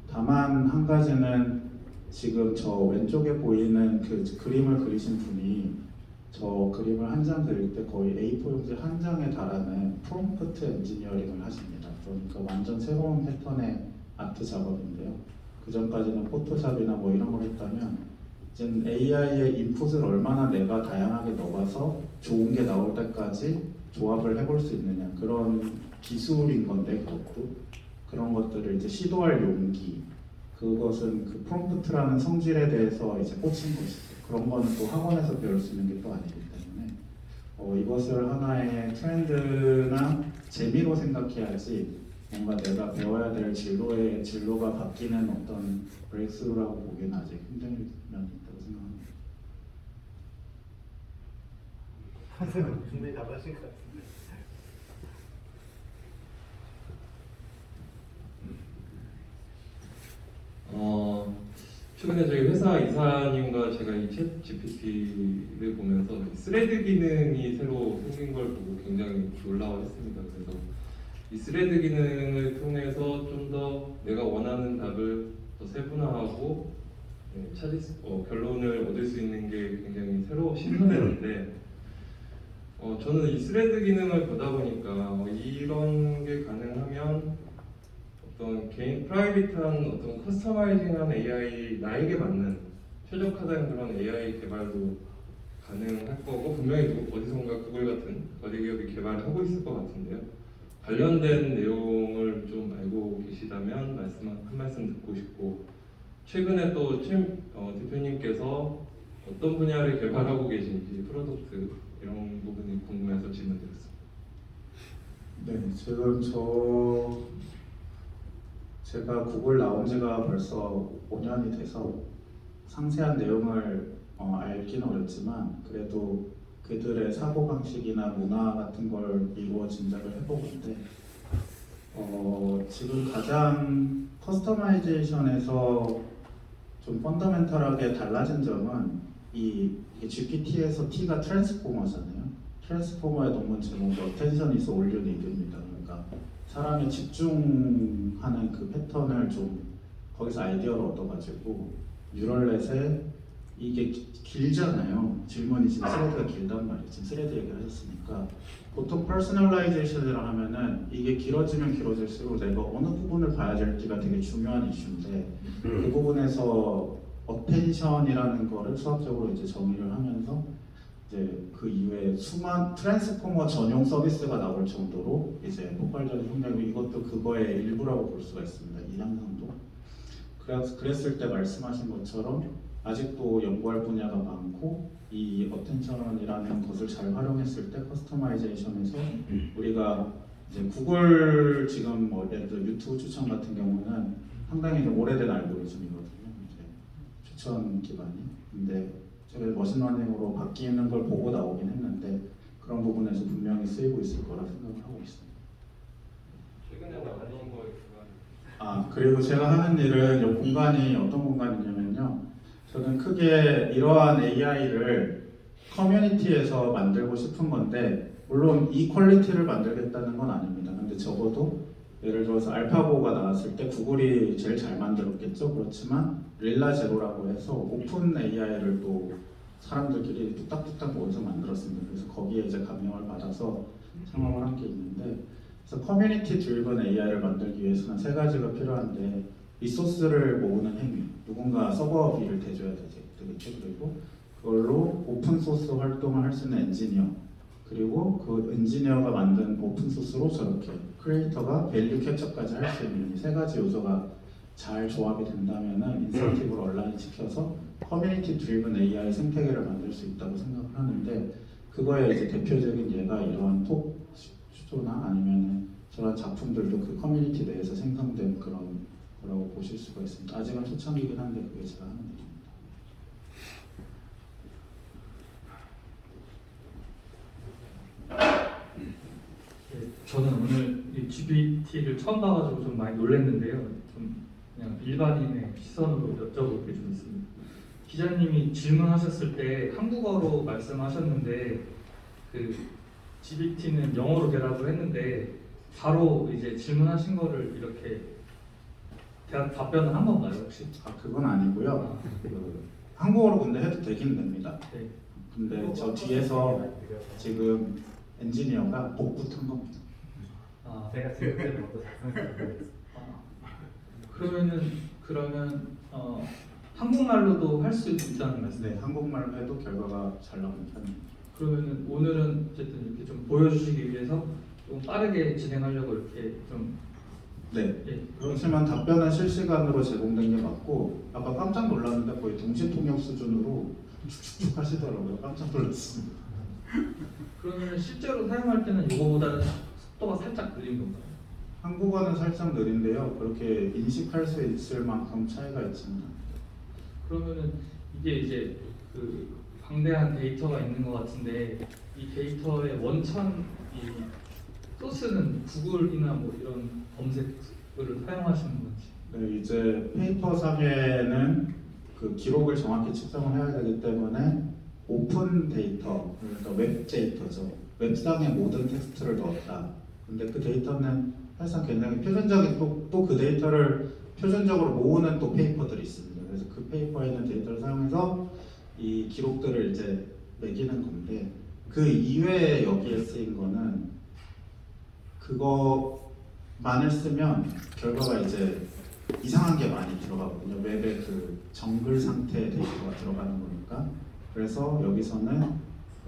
다만 한 가지는 지금 저 왼쪽에 보이는 그 그림을 그리신 분이 저 그림을 한 장 그릴 때 거의 A4 용지 한 장에 달하는 프롬프트 엔지니어링을 하십니다. 그러니까 완전 새로운 패턴의 아트 작업인데요. 그 전까지는 포토샵이나 뭐 이런 걸 했다면 이제는 AI의 인풋을 얼마나 내가 다양하게 넣어서 좋은 게 나올 때까지 조합을 해볼 수 있느냐, 그런 기술인 건데, 그것도 그런 것들을 이제 시도할 용기, 그것은 그 프롬프트라는 성질에 대해서 이제 꽂힌 것이죠. 그런 거는 또 학원에서 배울 수 있는 게 또 아니기 때문에 이것을 하나의 트렌드나 재미로 생각해야지 뭔가 내가 배워야 될 진로가 바뀌는 어떤 브레이크스루라고 보기에는 아직 힘든 면이 있다고 생각합니다. 충분히 답하신 것 같습니다. 최근에 저희 회사 이사님과 제가 이 챗 GPT를 보면서 스레드 기능이 새로 생긴 걸 보고 굉장히 놀라워했습니다. 그래서 이 스레드 기능을 통해서 좀 더 내가 원하는 답을 더 세분화하고 결론을 얻을 수 있는 게 굉장히 신선했는데, 저는 이 스레드 기능을 보다 보니까 이런 게 가능하면 어떤 개인 프라이빗한 어떤 커스터마이징한 AI, 나에게 맞는 최적화된 그런 AI 개발도 가능할 거고, 분명히 어디선가 구글 같은 거대 기업이 개발을 하고 있을 것 같은데요. 관련된 내용을 좀 알고 계시다면 한 말씀 듣고 싶고, 최근에 또 대표님께서 어떤 분야를 개발하고 계신지, 프로덕트 이런 부분이 궁금해서 질문드렸습니다. 네, 지금 제가 구글 나온 지가 벌써 5년이 돼서 상세한 내용을 알긴 어렵지만 그래도 그들의 사고방식이나 문화 같은 걸 미루어 짐작을 해보건데 지금 가장 커스터마이제이션에서 좀 펀더멘털하게 달라진 점은 이게 GPT에서 T가 트랜스포머잖아요. 트랜스포머의 논문 제목이 Attention is all you need입니다. 그러니까 사람이 집중하는 그 패턴을 좀 거기서 아이디어를 얻어가지고 뉴럴넷에 이게 길잖아요. 질문이 지금 스레드가 길단 말이에요. 지금 스레드 얘기하셨으니까 보통 퍼스널라이제이션이라 하면은 이게 길어지면 길어질수록 내가 어느 부분을 봐야 될지가 되게 중요한 이슈인데 그 부분에서 어텐션이라는 거를 수학적으로 이제 정의를 하면서 이제 그 이후에 수많은 트랜스포머 전용 서비스가 나올 정도로 이제 폭발적인 성장이고 이것도 그거의 일부라고 볼 수가 있습니다. 이 향상도. 그랬을 때 말씀하신 것처럼 아직도 연구할 분야가 많고 이 어텐션이라는 것을 잘 활용했을 때 커스터마이제이션에서 우리가 이제 구글 지금 뭐 예를 들어 유튜브 추천 같은 경우는 상당히 좀 오래된 알고리즘이거든요. 이제 추천 기반이. 근데 제가 머신러닝으로 바뀌는 걸 보고 나오긴 했는데 그런 부분에서 분명히 쓰이고 있을 거라 생각을 하고 있습니다. 최근에 나온 거에 그리고 제가 하는 일은 이 공간이 어떤 공간이냐면요. 저는 크게 이러한 AI를 커뮤니티에서 만들고 싶은 건데 물론 이 퀄리티를 만들겠다는 건 아닙니다. 근데 적어도 예를 들어서 알파고가 나왔을 때 구글이 제일 잘 만들었겠죠. 그렇지만 릴라제로라고 해서 오픈 AI를 또 사람들끼리 뚝딱뚝딱 모여서 만들었습니다. 그래서 거기에 이제 감명을 받아서 창업을 한 게 있는데 그래서 커뮤니티 드리븐 AI를 만들기 위해서는 세 가지가 필요한데 리소스를 모으는 행위, 누군가 서버비를 대줘야 되겠죠. 그리고 그걸로 오픈 소스 활동을 할 수 있는 엔지니어, 그리고 그 엔지니어가 만든 오픈 소스로 저렇게 크리에이터가 밸류 캡처까지 할 수 있는 이 세 가지 요소가 잘 조합이 된다면은 인센티브를 온라인 시켜서 커뮤니티 드리븐 AI 생태계를 만들 수 있다고 생각을 하는데 그거의 이제 대표적인 예가 이러한 톡 슈조나 아니면은 저런 작품들도 그 커뮤니티 내에서 생성된 그런 거라고 보실 수가 있습니다. 아직은 초창기긴 한데 그게 제가 하는 일입니다. 네, 저는 오늘 이 GPT를 처음 봐가지고 좀 많이 놀랐는데요. 좀 그냥 일반인의 시선으로 여쭤볼 게 좀 있습니다. 기자님이 질문하셨을 때 한국어로 말씀하셨는데 그 GPT는 영어로 대답을 했는데 바로 이제 질문하신 거를 이렇게 답변을 한 건가요 혹시? 그건 아니고요. 한국어로 근데 해도 되긴 됩니다. 네. 근데 저 뒤에서 지금 엔지니어가 복붙한 겁니다. 제가 지금 때부터 작성했어요. 그러면 한국말로도 할 수 있다는 말씀이에요? 네, 한국말로 해도 결과가 잘 나오는 편입니다. 그러면 오늘은 어쨌든 이렇게 좀 보여주시기 위해서 좀 빠르게 진행하려고 이렇게 좀 네. 예. 그렇지만 답변은 실시간으로 제공된 게 맞고 아까 깜짝 놀랐는데 거의 동시 통역 수준으로 쭉쭉쭉 하시더라고요. 깜짝 놀랐습니다. 그러면 실제로 사용할 때는 이거보다는 속도가 살짝 느린 건가요? 한국어는 살짝 느린데요. 그렇게 인식할 수 있을 만큼 차이가 있지는 않아요. 그러면은 이게 이제 그 방대한 데이터가 있는 것 같은데 이 데이터의 원천 이 소스는 구글이나 뭐 이런 검색을 사용하시는 건지? 네, 이제 페이퍼 상에는 그 기록을 정확히 측정을 해야 되기 때문에 오픈 데이터, 그러니까 웹 데이터죠. 웹상의 모든 텍스트를 넣었다. 근데 그 데이터는 사실상 굉장히 표준적인 또 그 데이터를 표준적으로 모으는 또 페이퍼들이 있습니다. 그래서 그 페이퍼에 있는 데이터를 사용해서 이 기록들을 이제 매기는 건데 그 이외에 여기에 쓰인 거는 그거만을 쓰면 결과가 이제 이상한 게 많이 들어가거든요. 웹의 그 정글 상태의 데이터가 들어가는 거니까. 그래서 여기서는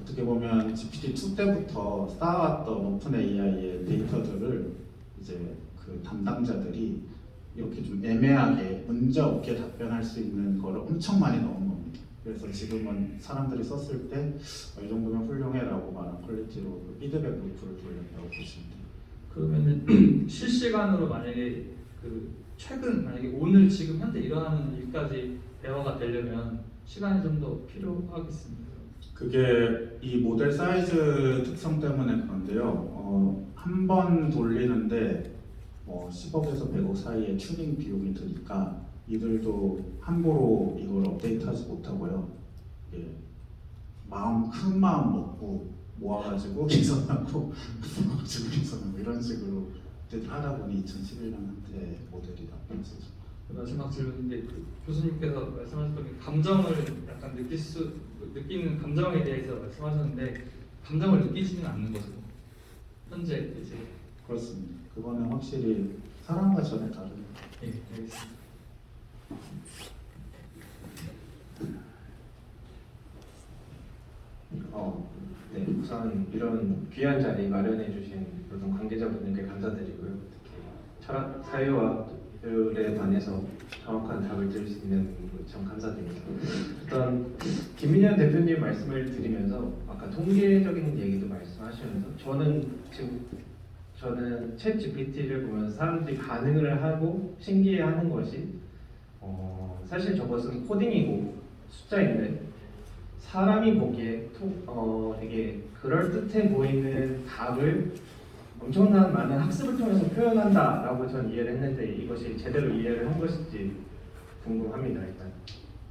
어떻게 보면 GPT-2 때부터 쌓아왔던 오픈 AI의 데이터들을 이제 그 담당자들이 이렇게 좀 애매하게 문제 없게 답변할 수 있는 거를 엄청 많이 넣은 겁니다. 그래서 지금은 사람들이 썼을 때 이 정도면 훌륭해라고 말한 퀄리티로 그 피드백 루프를 돌렸다고 보시면 돼요. 그러면은 실시간으로 만약에 그 최근 만약에 오늘 지금 현재 일어나는 일까지 대화가 되려면 시간이 좀 더 필요하겠습니다. 그게 이 모델 사이즈 특성 때문에 그런데요. 한 번 돌리는데 10억에서 100억 사이의 튜닝 비용이 드니까 이들도 함부로 이걸 업데이트하지 못하고요. 예, 큰 마음 먹고 모아가지고 개선하고 모아가지고 개선하고 이런 식으로 업데이트를 하다 보니 2011년 한때 모델이 나쁜 거죠. 마지막 질문인데 그 교수님께서 말씀하셨던 게 감정을 약간 느끼는 감정에 대해서 말씀하셨는데 감정을 느끼지는 않는 거죠. 현재 이제 그렇습니다. 그거는 확실히 사람과 전에 다릅니다. 예, 알겠습니다. 네, 우선 이런 귀한 자리 마련해 주신 모든 관계자분들께 감사드리고요. 특히 철학 사회와들에 관해서 정확한 답을 들을 수 있는 점 감사드립니다. 일단 김민현 대표님 말씀을 드리면서 아까 통계적인 얘기도 말씀하시면서 저는 챗 GPT를 보면서 사람들이 반응을 하고 신기해하는 것이 사실 저것은 코딩이고 숫자인데 사람이 보기에 되게 그럴듯해 보이는 답을 엄청난 많은 학습을 통해서 표현한다라고 저는 이해를 했는데 이것이 제대로 이해를 한 것인지 궁금합니다. 일단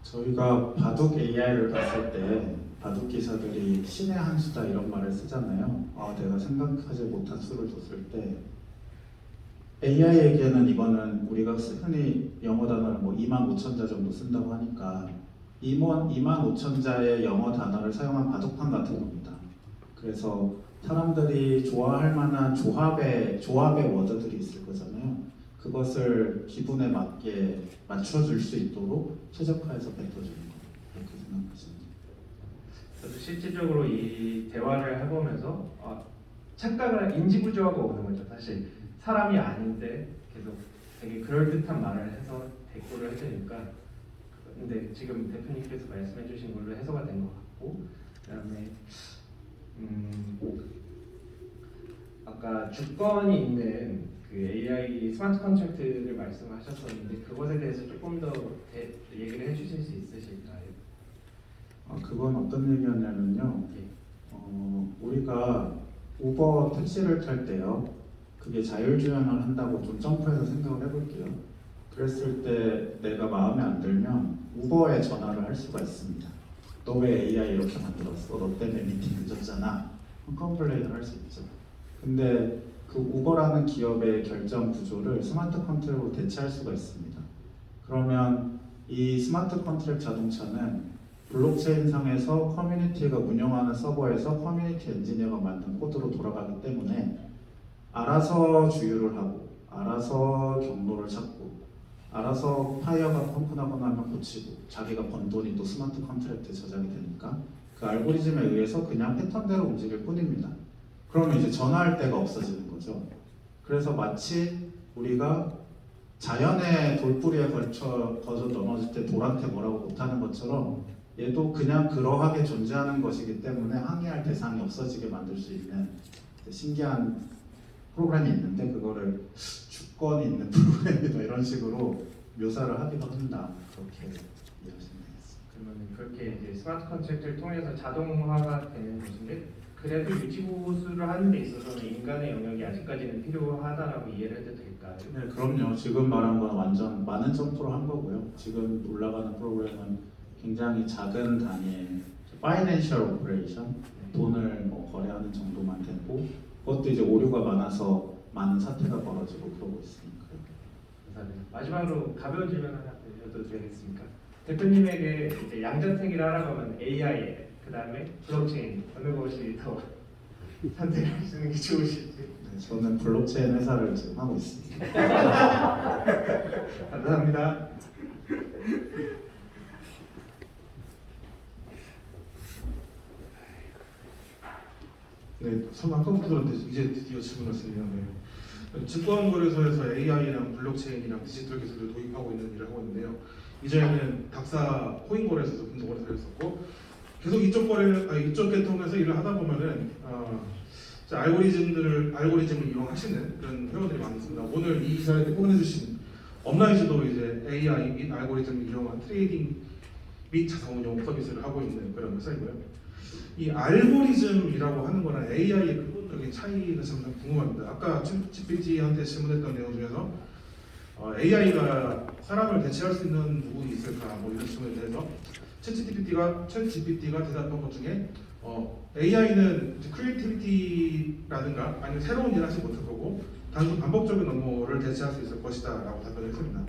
저희가 바둑 AI를 봤을 때 바둑 기사들이 신의 한 수다 이런 말을 쓰잖아요. 내가 생각하지 못한 수를 줬을 때 AI에게는 이거는 우리가 흔히 영어 단어를 25,000자 정도 쓴다고 하니까 25,000자의 영어 단어를 사용한 바둑판 같은 겁니다. 그래서 사람들이 좋아할 만한 조합의 워드들이 있을 거잖아요. 그것을 기분에 맞게 맞춰줄 수 있도록 최적화해서 뱉어주는 거 그렇게 생각하시면 돼요. 저도 실질적으로 이 대화를 해보면서 착각을 인지부조화가 오는 거죠. 사실 사람이 아닌데 계속 되게 그럴듯한 말을 해서 대꾸를 해주니까 근데 지금 대표님께서 말씀해주신 걸로 해소가 된 것 같고 그다음에 아까 주권이 있는 그 AI 스마트 컨트랙트를 말씀하셨었는데 그것에 대해서 조금 더 얘기를 해주실 수 있으실까요? 그건 어떤 얘기였냐면요. 우리가 우버 택시를 탈 때요. 그게 자율주행을 한다고 좀 점프해서 생각을 해볼게요. 그랬을 때 내가 마음에 안 들면 우버에 전화를 할 수가 있습니다. 너 왜 AI 이렇게 만들었어? 너 때문에 미팅 늦었잖아. 컴플레인을 할 수 있죠. 근데 그 우버라는 기업의 결정 구조를 스마트 컨트랙으로 대체할 수가 있습니다. 그러면 이 스마트 컨트랙 자동차는 블록체인 상에서 커뮤니티가 운영하는 서버에서 커뮤니티 엔지니어가 만든 코드로 돌아가기 때문에 알아서 주유를 하고 알아서 경로를 찾고 알아서 타이어가 펑크나거나 하면 고치고 자기가 번 돈이 또 스마트 컨트랙트에 저장이 되니까 그 알고리즘에 의해서 그냥 패턴대로 움직일 뿐입니다. 그러면 이제 전화할 데가 없어지는 거죠. 그래서 마치 우리가 자연의 돌부리에 거쳐 넘어질 때 돌한테 뭐라고 못하는 것처럼 얘도 그냥 그러하게 존재하는 것이기 때문에 항의할 대상이 없어지게 만들 수 있는 신기한 프로그램이 있는데 그거를 주권이 있는 프로그램이다 이런 식으로 묘사를 하기도 한다. 그렇게 이해하시면 되겠습니다. 그러면 그렇게 이제 스마트 컨트랙트를 통해서 자동화가 되는 것인데 그래도 유지보수를 하는 데 있어서는 인간의 영역이 아직까지는 필요하다라고 이해를 해도 될까요? 네, 그럼요. 지금 말한 건 완전 많은 점프를 한 거고요. 지금 올라가는 프로그램은 굉장히 작은 단위의 파이낸셜 오퍼레이션, 돈을 거래하는 정도만 되고 그것도 이제 오류가 많아서 많은 사태가 벌어지고 그러고 있으니까. 감사합니다. 마지막으로 가벼운 질문 하나 드려도 되겠습니까? 대표님에게 이제 양자택일을 하라고 하면 AI, 그 다음에 블록체인 어느 것이 더 선택하시는 게 좋으실지. 네, 저는 블록체인 회사를 지금 하고 있습니다. 감사합니다. 네, 아까부터 이제 드디어 질문했습니다. 네. 증권거래소에서 AI랑 블록체인이랑 디지털 기술을 도입하고 있는 일을 하고 있는데요. 이전에는 dak사 코인 거래소에서 금융거래소를 했었고 계속 이쪽 계통에서 일을 하다 보면은 알고리즘을 이용하시는 그런 회원들이 많습니다. 오늘 이 자리에 후원해주신 업라이즈도 이제 AI 및 알고리즘을 이용한 트레이딩 및 자산운용 서비스를 하고 있는 그런 회사이고요. 이 알고리즘이라고 하는 거랑 AI의 근본적인 차이가 참 궁금합니다. 아까 GPT한테 질문했던 내용 중에서 AI가 사람을 대체할 수 있는 부분이 있을까 뭐 이런 질문에 대해서 챗GPT가 대답한 것 중에 AI는 크리에이티비티라든가 아니면 새로운 일을 하지 못할 거고 단순 반복적인 업무를 대체할 수 있을 것이다 라고 답변을 했습니다.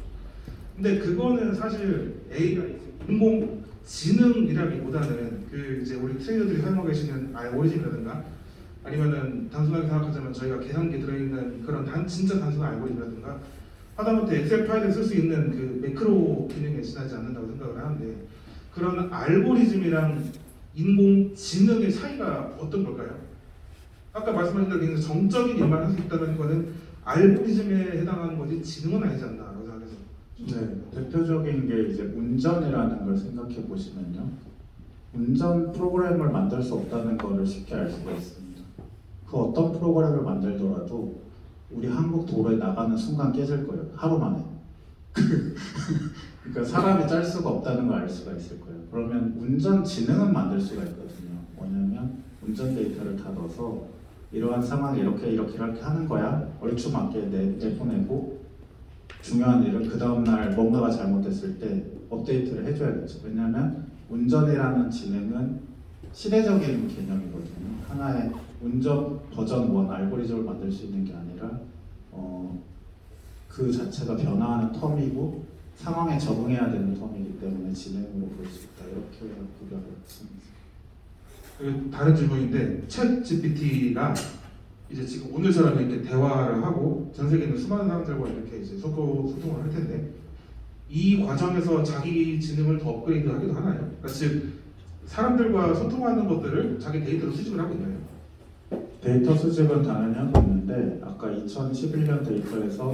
근데 그거는 사실 AI, 인공지능이라기보다는 그 이제 우리 트레이더들이 사용하고 계시는 알고리즘이라든가 아니면은 단순하게 생각하자면 저희가 계산기에 들어있는 그런 진짜 단순한 알고리즘이라든가 하다못해 엑셀 파일을 쓸 수 있는 그 매크로 기능에 지나지 않는다고 생각을 하는데 그런 알고리즘이랑 인공지능의 차이가 어떤 걸까요? 아까 말씀하신 대로 굉장히 정적인 일만 할 수 있다는 거는 알고리즘에 해당하는 거지 지능은 아니지 않나라고 생각해서. 네, 대표적인 게 이제 운전이라는 걸 생각해 보시면요. 운전 프로그램을 만들 수 없다는 거를 쉽게 알 수가 있습니다. 그 어떤 프로그램을 만들더라도 우리 한국 도로에 나가는 순간 깨질 거예요. 하루 만에. 그러니까 사람이 짤 수가 없다는 걸 알 수가 있을 거예요. 그러면 운전 지능은 만들 수가 있거든요. 뭐냐면 운전 데이터를 다 넣어서 이러한 상황에 이렇게 하는 거야. 얼추맞게 내보내고 중요한 일은 그 다음날 뭔가가 잘못됐을 때 업데이트를 해줘야겠죠. 왜냐하면 운전이라는 지능은 시대적인 개념이거든요. 하나의 운전 버전 1 알고리즘을 만들 수 있는 게 아니라 그 자체가 변화하는 텀이고 상황에 적응해야 되는 텀이기 때문에 지능으로 볼 수 있다. 이렇게 구별을 했습니다. 다른 질문인데 챗 GPT가 이제 지금 오늘처럼 이렇게 대화를 하고 전 세계 있는 수많은 사람들과 이렇게 이제 소통을 할 텐데 이 과정에서 자기 지능을 더 업그레이드하기도 하나요? 그러니까 즉 사람들과 소통하는 것들을 자기 데이터로 수집을 하고 있나요? 데이터 수집은 당연히 하고 있는데 아까 2011년 데이터에서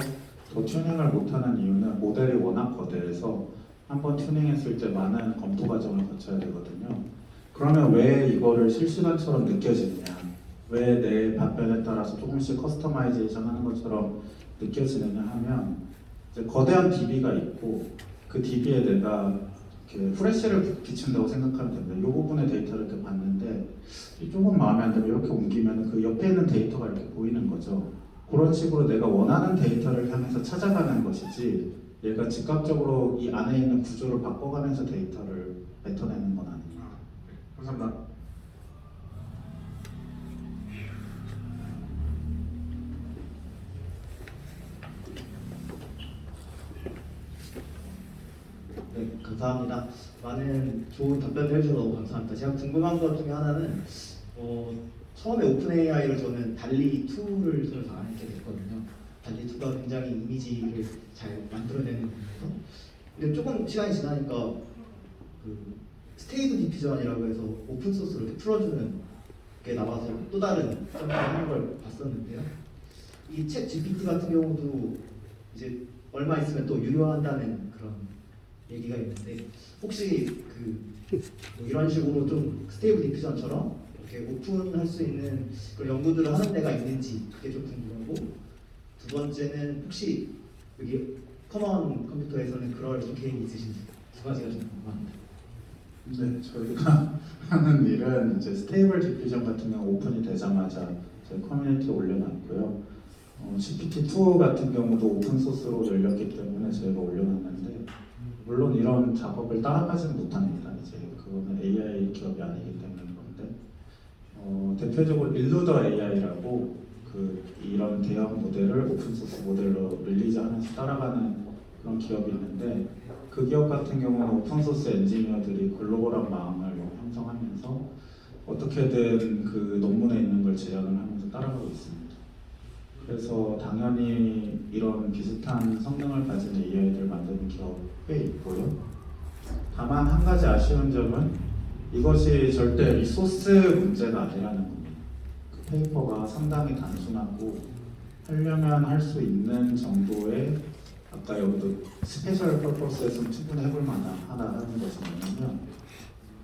더 튜닝을 못하는 이유는 모델이 워낙 거대해서 한번 튜닝했을 때 많은 검토 과정을 거쳐야 되거든요. 그러면 왜 이거를 실시간처럼 느껴지느냐? 왜 내 답변에 따라서 조금씩 커스터마이제이션 하는 것처럼 느껴지느냐 하면 이제 거대한 DB가 있고 그 DB에 내가 이렇게 프레쉬를 비춘다고 생각하면 됩니다. 이 부분의 데이터를 이렇게 봤는데 조금 마음에 안 들면 이렇게 옮기면 그 옆에 있는 데이터가 이렇게 보이는 거죠. 그런 식으로 내가 원하는 데이터를 향해서 찾아가는 것이지 얘가 즉각적으로 이 안에 있는 구조를 바꿔가면서 데이터를 뱉어내는 건 아닙니다. 감사합니다. 네, 감사합니다. 많은 좋은 답변을 해주셔서 너무 감사합니다. 제가 궁금한 것 중에 하나는 처음에 오픈 AI를 저는 달리 2를 통해서 알게 됐거든요. 달리 2가 굉장히 이미지를 잘 만들어내는 부분에서 근데 조금 시간이 지나니까 그 스테이트 디퓨전이라고 해서 오픈 소스로 이렇게 풀어주는 게 나와서 또 다른 점을 하는 걸 봤었는데요. 이 챗 GPT 같은 경우도 이제 얼마 있으면 또 유료화한다는 그런 얘기가 있는데 혹시 뭐 이런 식으로 좀 스테이블 디퓨전처럼 이렇게 오픈할 수 있는 그런 연구들을 하는 데가 있는지 그게 좀 궁금하고 두 번째는 혹시 여기 커먼 컴퓨터에서는 그럴 좀 계획이 있으신지 두 가지가 좀 궁금합니다. 네, 저희가 하는 일은 이제 스테이블 디퓨전 같은 경우 오픈이 되자마자 저희 커뮤니티에 올려놨고요. GPT-2 같은 경우도 오픈 소스로 열렸기 때문에 저희가 올려놨는데 물론 이런 작업을 따라가지는 못합니다. 이제 그거는 AI 기업이 아니기 때문에 그런데 대표적으로 일루더 AI라고 이런 대형 모델을 오픈 소스 모델로 릴리즈하면서 따라가는 그런 기업이 있는데 그 기업 같은 경우는 오픈 소스 엔지니어들이 글로벌한 마음을 형성하면서 어떻게든 그 논문에 있는 걸 재현을 하면서 따라가고 있습니다. 그래서 당연히 이런 비슷한 성능을 가진 AI를 만드는 기업에 있고요. 다만 한 가지 아쉬운 점은 이것이 절대 리소스 문제가 아니라는 겁니다. 그 페이퍼가 상당히 단순하고 하려면 할 수 있는 정도의 아까 여기도 스페셜 퍼포스에서는 충분히 해볼 만하다는 것이 뭐냐면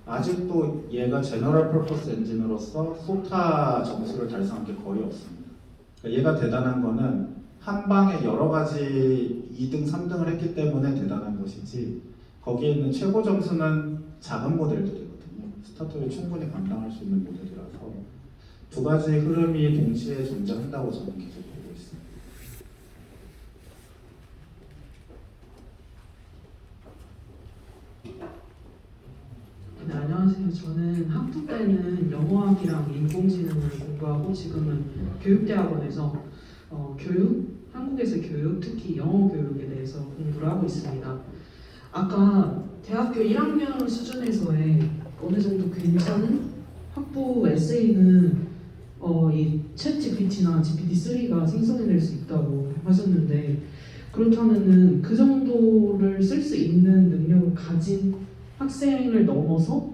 아직도 얘가 제너럴 퍼포스 엔진으로서 소타 점수를 달성한 게 거의 없습니다. 그러니까 얘가 대단한 거는 한 방에 여러 가지 2등, 3등을 했기 때문에 대단한 것이지 거기에 있는 최고 점수는 작은 모델들이거든요. 스타트업이 충분히 감당할 수 있는 모델이라서 두 가지 흐름이 동시에 존재한다고 저는 계속 보고 있습니다. 네, 안녕하세요. 저는 학부 때는 영어학이랑 인공지능을 공부하고 지금은 교육대학원에서 한국에서 교육, 특히 영어 교육에 대해서 공부를 하고 있습니다. 아까 대학교 1학년 수준에서의 어느 정도 괜찮은 학부 에세이는 이 챗GPT나 GPT-3가 생성해낼 수 있다고 하셨는데 그렇다면은 그 정도를 쓸 수 있는 능력을 가진 학생을 넘어서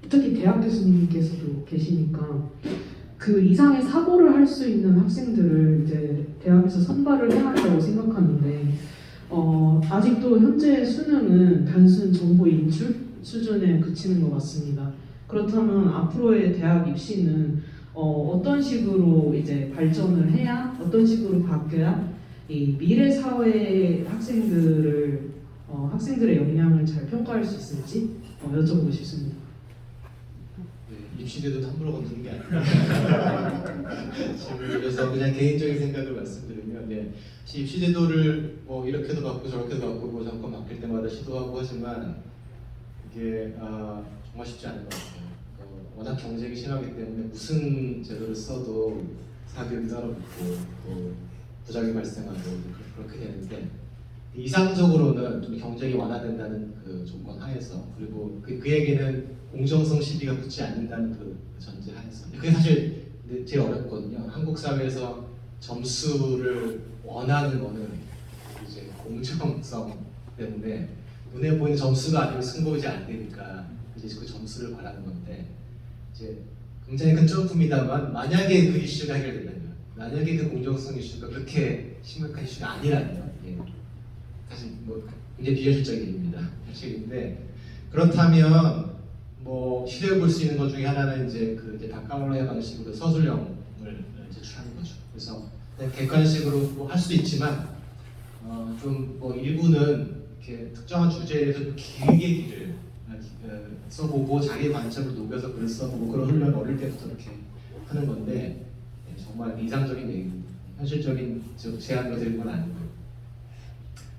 특히 대학 교수님께서도 계시니까 그 이상의 사고를 할 수 있는 학생들을 이제 대학에서 선발을 해야 한다고 생각하는데 아직도 현재 수능은 단순 정보 인출 수준에 그치는 것 같습니다. 그렇다면 앞으로의 대학 입시는 어떤 식으로 이제 발전을 해야 어떤 식으로 바뀌어야 이 미래 사회의 학생들의 역량을 잘 평가할 수 있을지 여쭤보고 싶습니다. 네, 입시제도 함부로 건드는 게 아니라 그래서 그냥 개인적인 생각을 말씀드리면 입시제도를 뭐 이렇게도 바꾸고 저렇게도 바꾸고 정권 바뀔 때마다 시도하고 하지만 이게 정말 쉽지 않은 것 같아요. 워낙 경쟁이 심하기 때문에 무슨 제도를 써도 사교육이 따라붙고 또 부작용이 발생하고 그렇게 되는데 이상적으로는 좀 경쟁이 완화된다는 그 조건 하에서 그리고 그에게는 공정성 시비가 붙지 않는다는 그 전제 하에서 그게 사실 제일 어렵거든요. 한국 사회에서 점수를 원하는 거는 이제 공정성 때문에 눈에 보이는 점수가 아니면 승부가 안 되니까 이제 그 점수를 바라는 건데 이제 굉장히 큰 점프입니다만 만약에 그 이슈가 해결된다면 만약에 그 공정성 이슈가 그렇게 심각한 이슈가 아니라면 사실 뭐 굉장히 비현실적인 일입니다. 사실인데 그렇다면 뭐 시대를 볼 수 있는 것 중에 하나는 이제 그 다카오라의 방식으로 서술형을 제출하는 거죠. 그래서 객관식으로 뭐 할 수도 있지만 좀 뭐 일부는 이렇게 특정한 주제에 대해서 길게 글을 써보고 자기 관점을 녹여서 글을 써보고 그런 훈련을 어릴 때부터 이렇게 하는 건데 정말 이상적인 얘기입니다. 현실적인 제안을 드린 건 아니고요.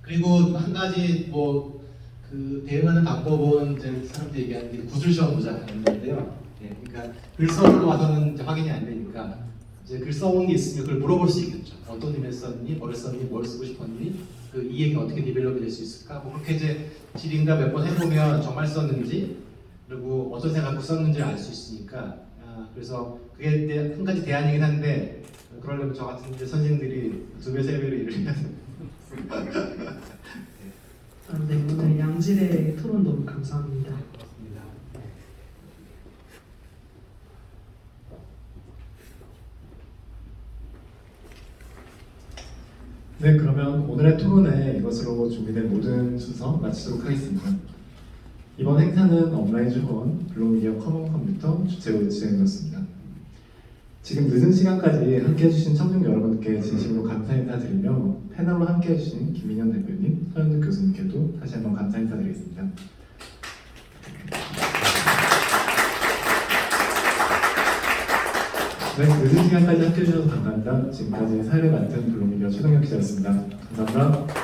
그리고 한 가지 뭐 그 대응하는 방법은 이제 사람들이 얘기하는 게 구술 시험 보자는 건데요. 그러니까 글 써보고 와서는 확인이 안 되니까 이제 글 써온 게 있으면 그걸 물어볼 수 있겠죠. 어떤 의미를 썼니, 뭘 썼니, 뭘 쓰고 싶었니, 이 얘기 어떻게 디벨롭이 될 수 있을까? 뭐 그렇게 이제 질의응답 몇 번 해보면 정말 썼는지 그리고 어떤 생각 갖고 썼는지를 알 수 있으니까 그래서 그게 한 가지 대안이긴 한데 그러려면 저 같은 이제 선생님들이 2배, 3배로 일을 해야 됩니다. 네, 오늘 양질의 토론 너무 감사합니다. 네, 그러면 오늘의 토론회 이것으로 준비된 모든 순서 마치도록 하겠습니다. 이번 행사는 온라인 주권 블록미디어 커먼 컴퓨터 주최로 진행되었습니다. 지금 늦은 시간까지 함께해 주신 청중 여러분께 진심으로 감사 인사드리며 패널로 함께해 주신 김민현 대표님, 서현준 교수님께도 다시 한번 감사 인사드리겠습니다. 네, 늦은 시간까지 함께해 주셔서 감사합니다. 지금까지 사회를 맡은 블록미디어 최동혁 기자였습니다. 감사합니다.